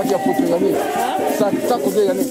qui a photo gagné. Ça côté gagné.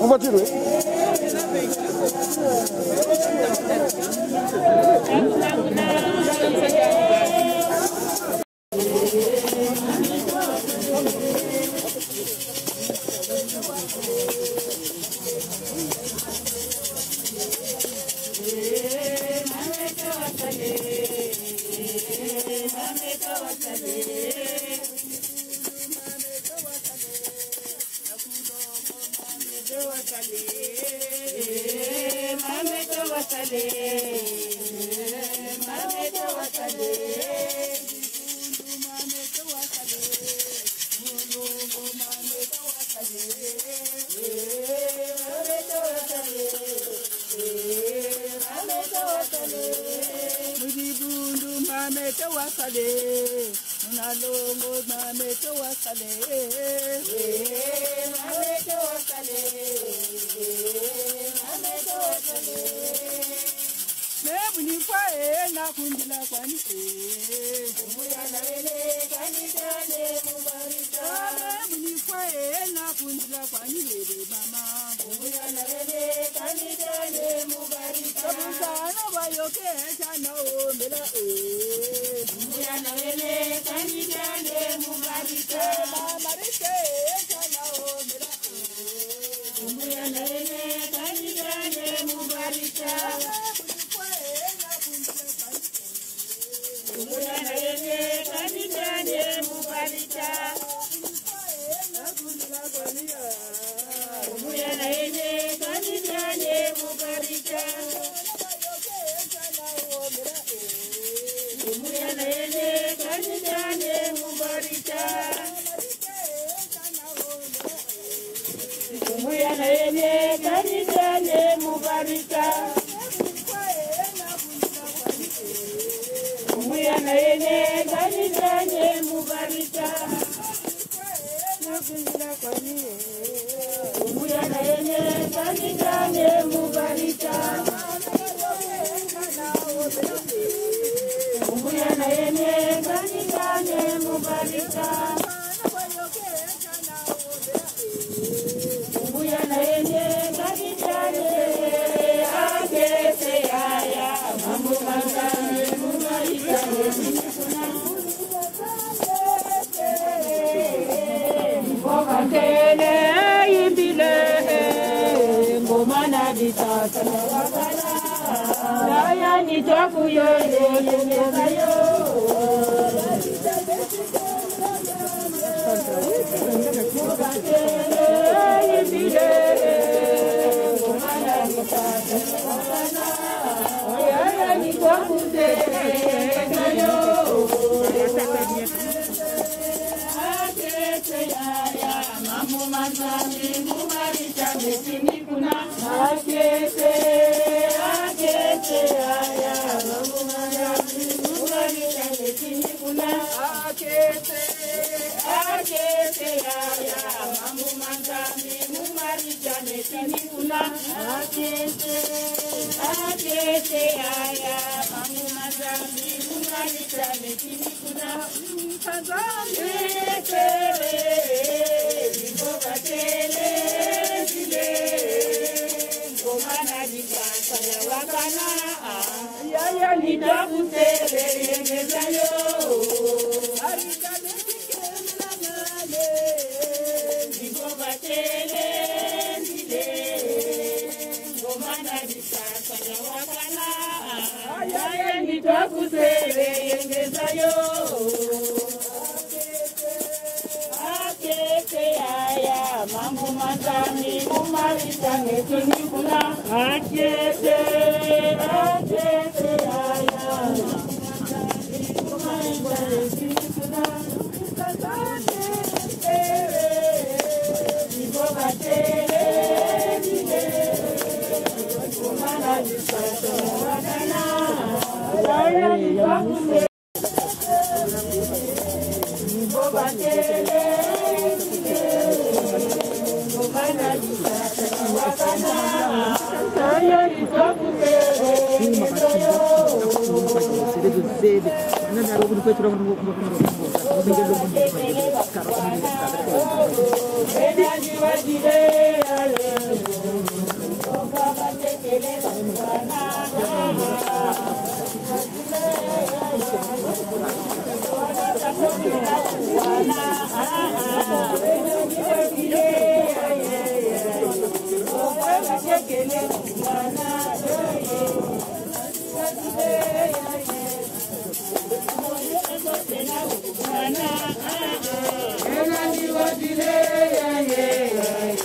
En voiture, oui.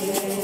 Yeah.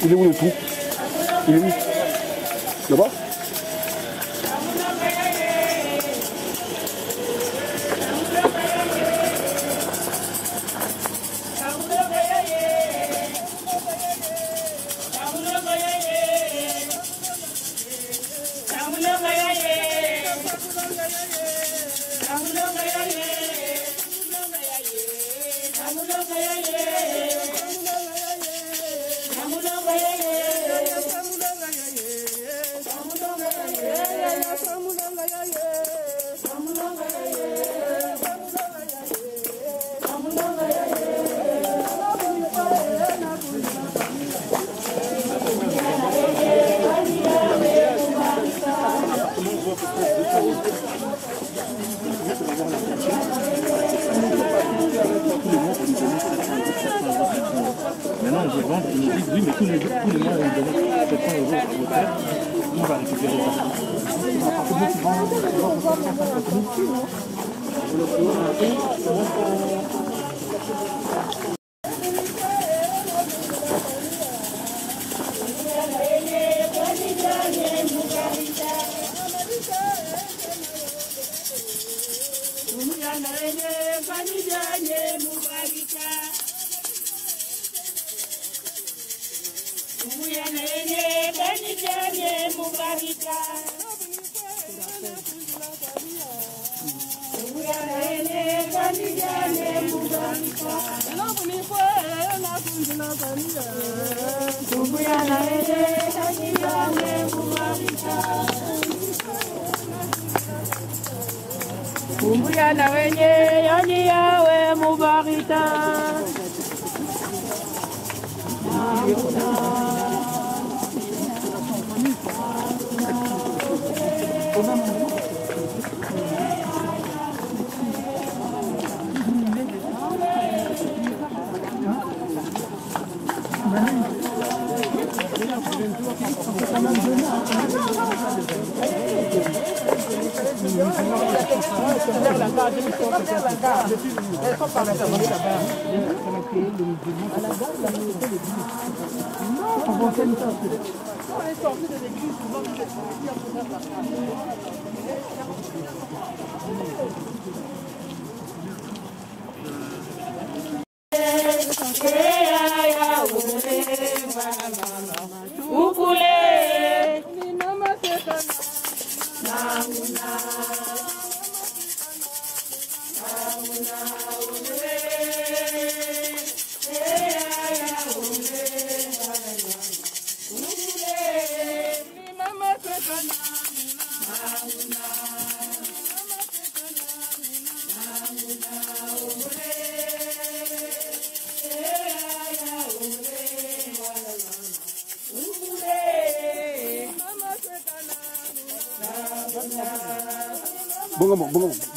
Il est où le trou? Il est où? Là-bas? Maintenant, on veut vendre, ils nous disent oui, mais tous les mois, on nous donne 700 € à votre terre, on va récupérer Kumbuyana wenye yani yawe mubarika.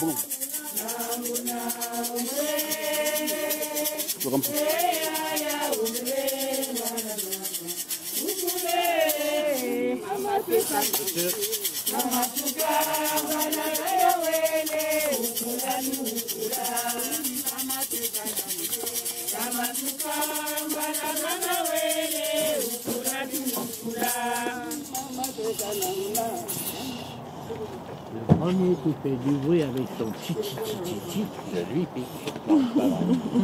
Bon. Le premier qui fait du bruit avec son titi, c'est lui pique.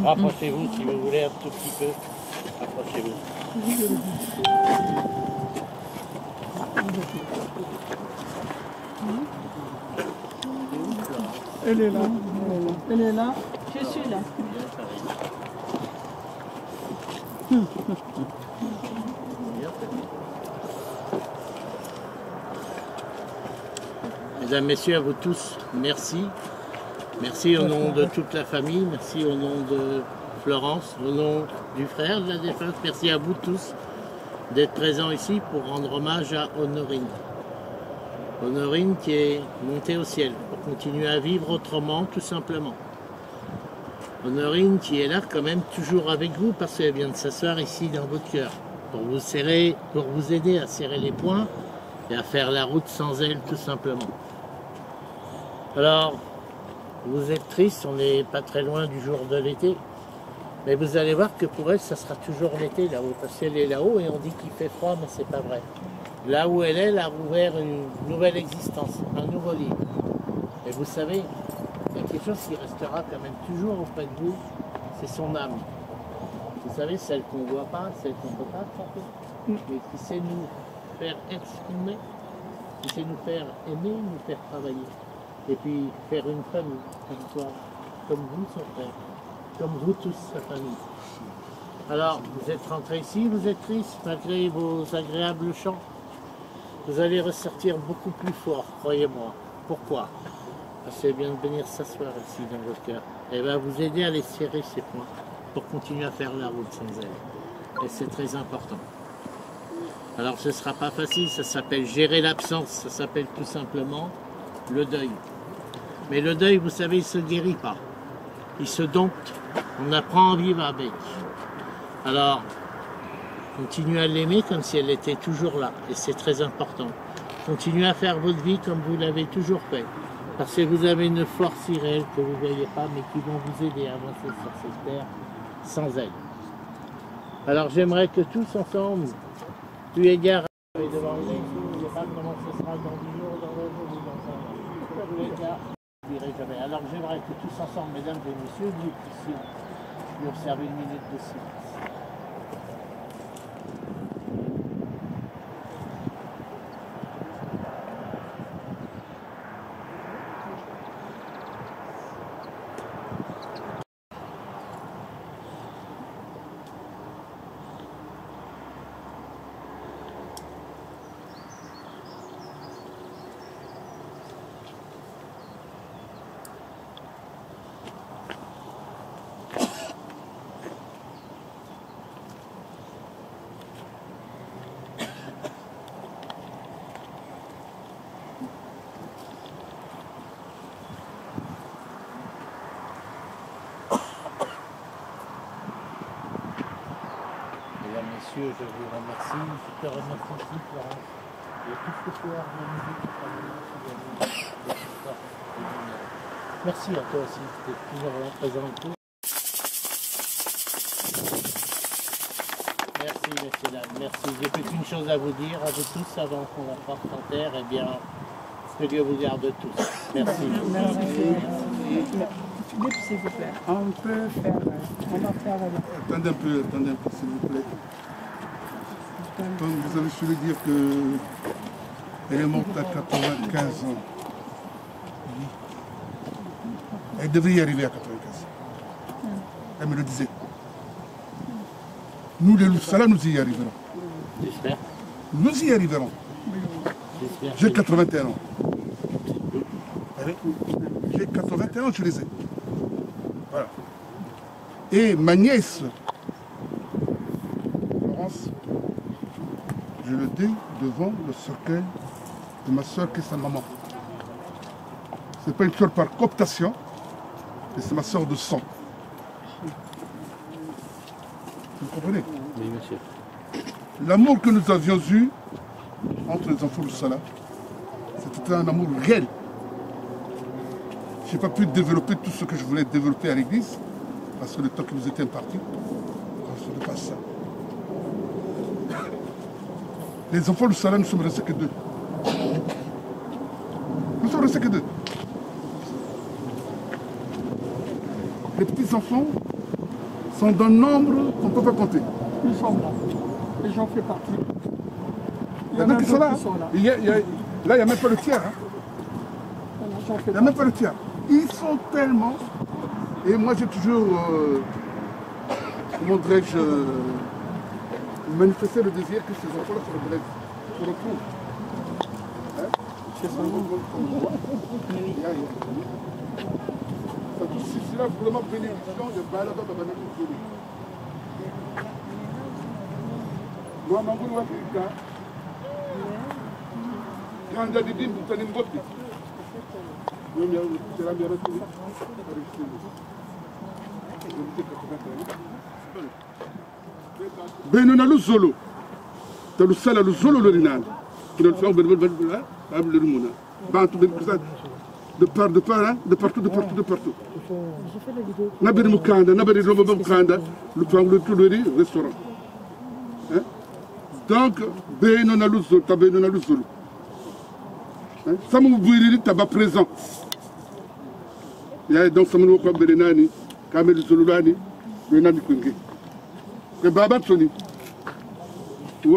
Rapprochez-vous si vous voulez un tout petit peu. Rapprochez-vous. Elle est là. Elle est là. Je suis là. Mesdames, Messieurs, à vous tous, merci. Merci au nom de toute la famille, merci au nom de Florence, au nom du frère de la défunte. Merci à vous tous d'être présents ici pour rendre hommage à Honorine. Honorine qui est montée au ciel pour continuer à vivre autrement, tout simplement. Honorine qui est là quand même toujours avec vous parce qu'elle vient de s'asseoir ici dans votre cœur pour vous serrer, pour vous aider à serrer les poings et à faire la route sans elle, tout simplement. Alors, vous êtes triste, on n'est pas très loin du jour de l'été. Mais vous allez voir que pour elle, ça sera toujours l'été là-haut. Parce qu'elle est là-haut et on dit qu'il fait froid, mais c'est pas vrai. Là où elle est, elle a ouvert une nouvelle existence, un nouveau livre. Et vous savez, il y a quelque chose qui restera quand même toujours auprès de vous, c'est son âme. Vous savez, celle qu'on ne voit pas, celle qu'on ne peut pas chanter, mais qui sait nous faire exprimer, qui sait nous faire aimer, nous faire travailler. Et puis faire une famille, comme toi, comme vous, son frère, comme vous tous, sa famille. Alors, vous êtes rentrés ici, vous êtes tristes, malgré vos agréables chants. Vous allez ressortir beaucoup plus fort, croyez-moi. Pourquoi? Parce qu'elle vient de venir s'asseoir ici dans votre cœur. Elle va vous aider à les serrer, ces points, pour continuer à faire la route sans elle. Et c'est très important. Alors, ce ne sera pas facile, ça s'appelle gérer l'absence, ça s'appelle tout simplement le deuil. Mais le deuil, vous savez, il ne se guérit pas. Il se dompte. On apprend à vivre avec. Alors, continuez à l'aimer comme si elle était toujours là. Et c'est très important. Continuez à faire votre vie comme vous l'avez toujours fait. Parce que vous avez une force irréelle que vous ne voyez pas, mais qui vont vous aider à avancer sur cette terre sans elle. Alors, j'aimerais que tous ensemble, tu égare devant les je ne sais pas comment ce sera dans 10 jours, dans 20 jours ou dans 5 ans. Tous les gars, je dirai jamais. Alors j'aimerais que tous ensemble, mesdames et messieurs, vous puissiez lui observer une minute de silence. Messieurs, je vous remercie. Je te remercie aussi, Florence, de tout ce que tu as organisé pour la merci à toi aussi d'être toujours là, présent et tout. Merci, messieurs, dames, merci. J'ai plus qu'une chose à vous dire, à vous tous, avant qu'on la porte en terre, eh bien, que Dieu vous garde tous. Merci. Merci. Philippe, s'il vous plaît, on peut faire, on va faire... Attendez un peu, s'il vous plaît. Comme vous avez su le dire qu'elle est morte à 95 ans. Elle devrait y arriver à 95 ans. Elle me le disait. Nous, les Loussala, nous y arriverons. J'espère. Nous y arriverons. J'ai 81 ans. J'ai 81 ans, je les ai. Voilà. Et ma nièce, Florence, je le dis devant le cercueil de ma soeur qui est sa maman. Ce n'est pas une soeur par cooptation, mais c'est ma soeur de sang. Vous comprenez? Oui, monsieur. L'amour que nous avions eu entre les enfants de Salah, c'était un amour réel. Je n'ai pas pu développer tout ce que je voulais développer à l'église, parce que le temps qui nous était imparti, ce n'est pas ça. Les enfants de Salah, nous sommes restés que 2. Nous sommes restés que 2. Les petits-enfants sont d'un nombre qu'on ne peut pas compter. Ils sont là. Et j'en fais partie. Il y en a qui sont là. Là, il n'y a même pas le tiers. Hein. Il n'y a même pas le tiers. Ils sont tellement... Et moi, j'ai toujours, comment dirais-je, manifesté le désir que ces enfants-là se retrouvent. Hein? C'est ça. c'est là vraiment bénédiction de Bala Baba Bana. Moi, Mangoul Wafrika, quand j'ai dit, vous allez me voter. C'est la meilleure chose. Benona lu Zolo. T'as le sala lu Zolo le Rinan. Qui doit faire le Rumona. De partout. Nabiri Mukanda, Nabiri Robo Mukanda, le Panglotuleri, restaurant. Donc, Benona lu Zolo, t'as Benona lu Zolo. Samou Bouiri, t'as pas présent. Il y a donc Samou Wokwa Berenani, Kamel Zolulani, Benani Kungi. Que Baba Tony. Il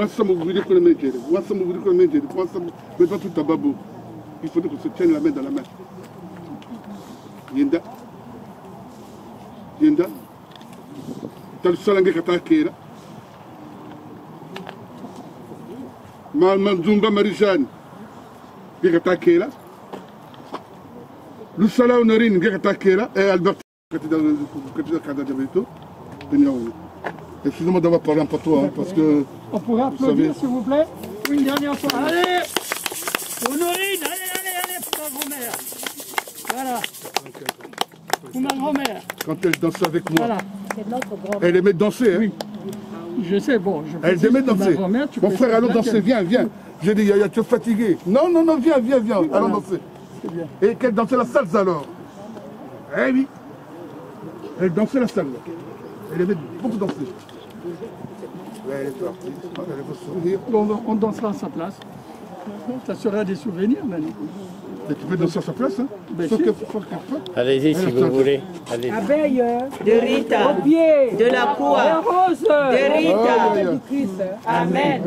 faut que se tienne la main dans la main. Yenda. T'as le sol en guerre. Manzumba Marijane. Guerre. Le sol honorine guerre et Albert excusez-moi d'avoir parlé un peu trop, parce que... On pourrait applaudir, s'il vous plaît, une dernière fois. Allez, Honorine, allez, pour ma grand-mère. Voilà. Pour ma grand-mère. Quand elle dansait avec moi. Voilà. C'est notre grand-mère. Elle aimait danser, hein. Oui. Je sais, bon. Elle aimait danser. Mon frère, allons danser, viens. J'ai dit, Yaya, tu es fatigué. Non, viens, allons danser. Bien. Et qu'elle dansait la salsa alors. Eh oui. Elle dansait la salsa. Elle aimait beaucoup danser. Elle est partie. Bon, on dansera à sa place. Ça sera des souvenirs maintenant. Et tu peux danser à sa place, hein? Allez-y si vous voulez. Allez. Abeille de Rita, de la croix, de Rita, du Christ. Amen.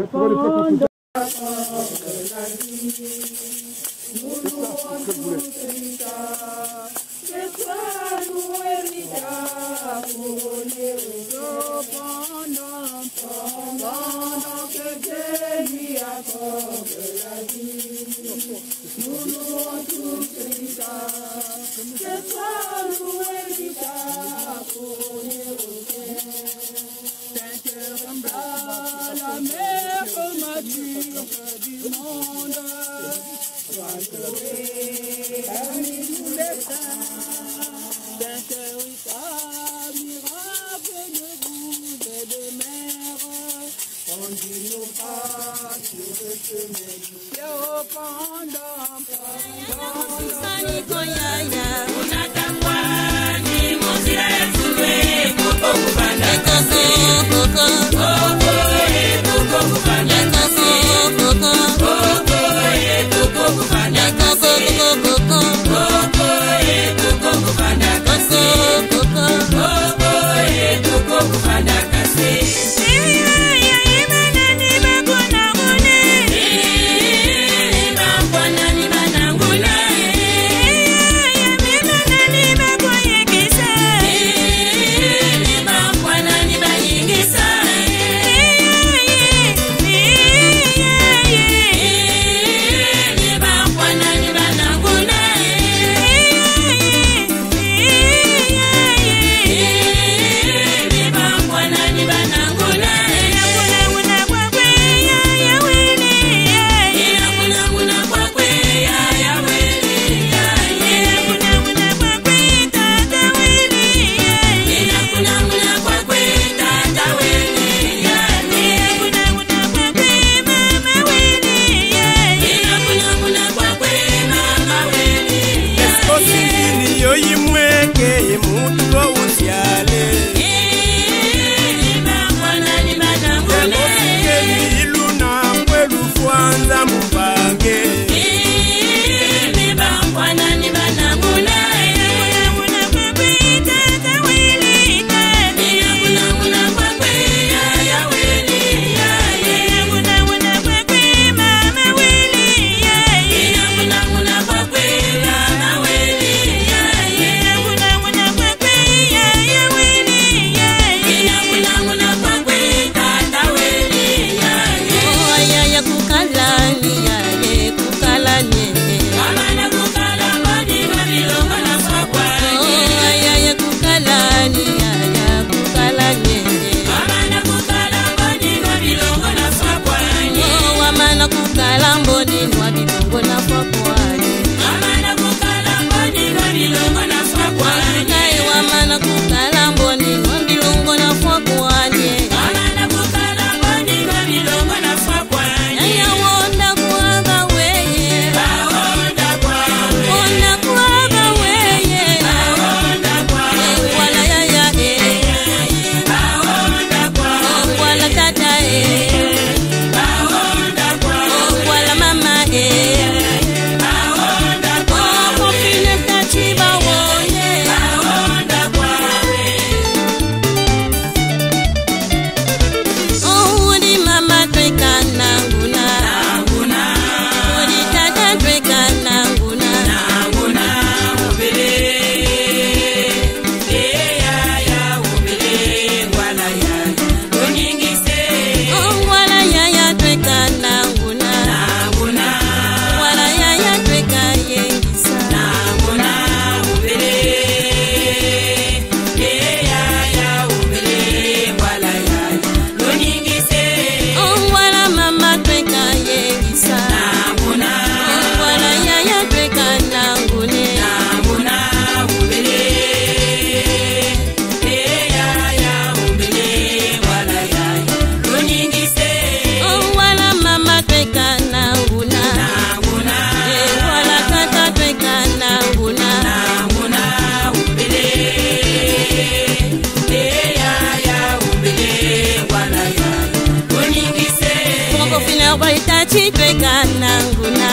Mawa itachi tweka nanguna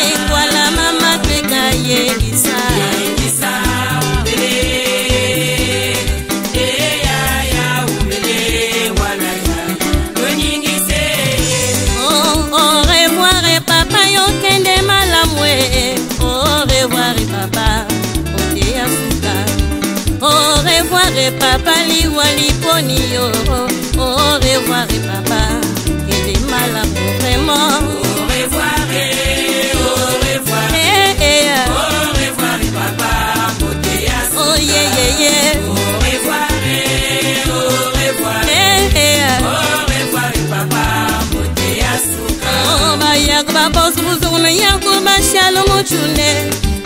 Engwala mama tweka yengisa Au revoir papa yo kende malamwe. Au revoir papa ote asuka. Au revoir papa liwali poni yo. Au revoir papa kende malamwe vraiment. Au revoir au revoir papa ote asuka. Oh yeah yeah. Au revoir au revoir papa. Bayagba boss buzuna yago bashalo muchune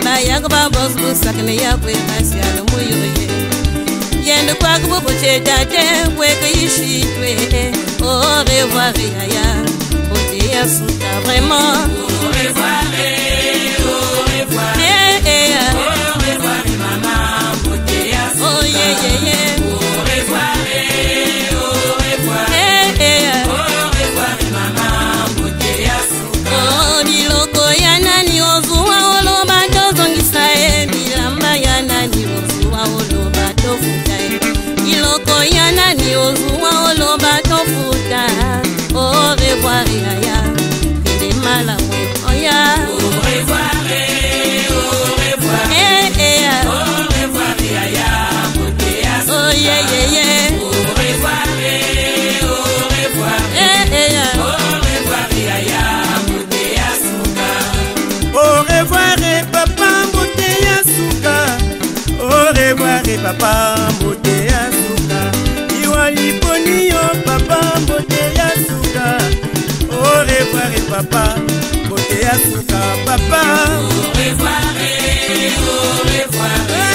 Bayagba boss busakne yago bashalo muyuye Yende kwa kubo chedate weke yishitwe Au revoir yaya Ote yasuka vraiment Au revoir Au revoir mama Ote yasuka Oh yeah yeah Au revoir Au revoir mama Biloko ya nani ozuwa oloba tozongisa bilamba ya nani ozuwa oloba tofuta Biloko ya nani ozuwa oloba tofuta Au revoir yaya kende malamwe oya Au revoir yaya Oh yeah yeah Au revoir Au revoir papa mbote ya suka. Au revoir papa mbote ya suka. Iwali poni yo papa mbote ya suka. Au revoir papa mbote ya suka papa. Au revoir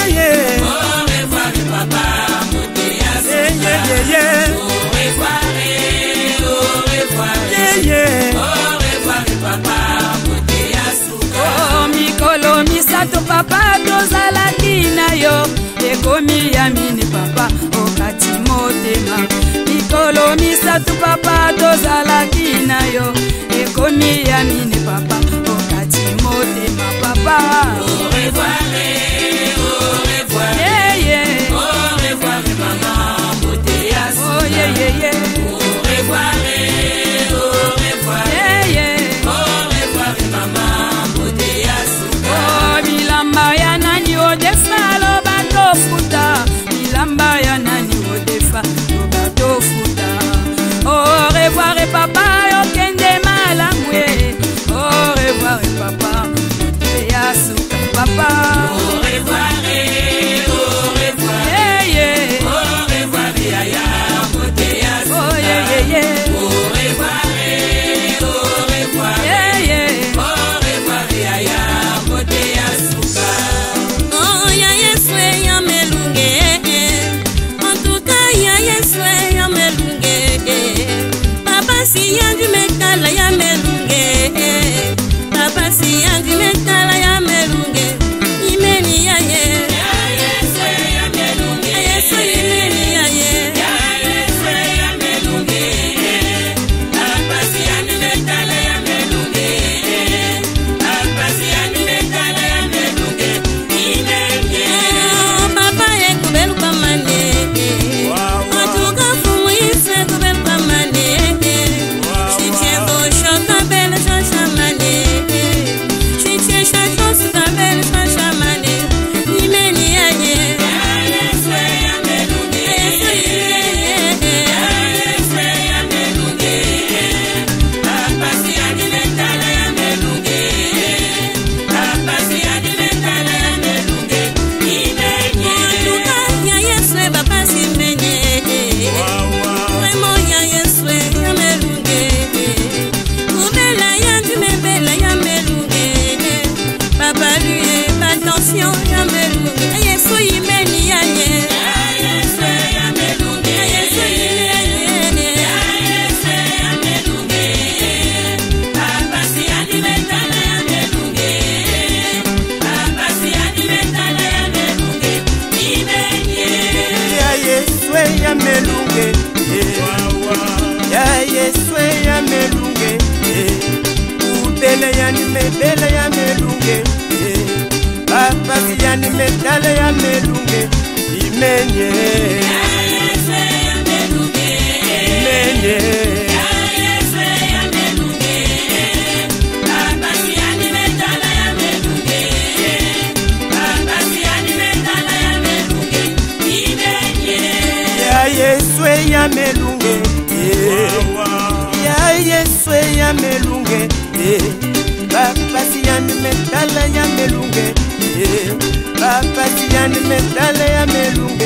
yeah. Au revoir papa mbote ya suka. Yeah. Au revoir yeah. Au revoir papa. Oh mikolo misato papa tozalaki na yo ekomi ya mini papa okati motema mikolo misato papa tozalaki na yo ekomi ya mini papa okati motema papa Au revoir yeah yeah Au revoir mama mbote ya suka Oh yeah yeah yeah Au revoir yeah yeah Au revoir mama bilamba ya nani odefa loba tofuta bilamba ya nani odefa loba tofuta Au revoir papa yokende malamwe Au revoir papa ya suka papa Au revoir yeah yeah Au revoir yaya mbote ya suka Oh yeah yeah Au revoir yeah yeah Au revoir yaya mbote ya suka Oh ya Yeswe ya melunge En tout cas ya Yeswe ya melunge Papa si yandu metala ya melunge Papa si yandu metala ya melunge Imeni ya ye Ya Yeswe ya melunge Ya Yeswe imeni ya ye Ya Yeswe ya melunge Papa si yandu metala ya melunge Papa si yandu metala ya melunge Imeni Oh papa ye kubelu pamane En tout cas fumu yise kubelu pamane Chiche bosho kabelu shashamane Chiche shasho sukabelu shashamane Imeni ya ye Ya Yeswe ya melunge Ya Yeswe ya melunge Papa si yandu metala ya melunge Papa si yandu metala ya melunge Imeni En tout cas ya Yeswe papa si menye Vraiment ya Yeswe ya melunge Kubela yandu mebela ya melunge Papa lui attention ya melunge Ya Yeswe imeni ya ye Ya Yeswe ya melunge Ya Yeswe imeni ya Yeswe ya melunge Papa si yandu metala ya melunge Papa si yandu metala ya melunge Imeni Ya Yeswe ya melunge Ya Yeswe ya melunge ebele ya melunge bapasi yani metale ya melunge imenye imenye Yeswe ya melunge ya Yeswe ya melunge bapasi ya metala ya melunge bapasi ya metala ya melunge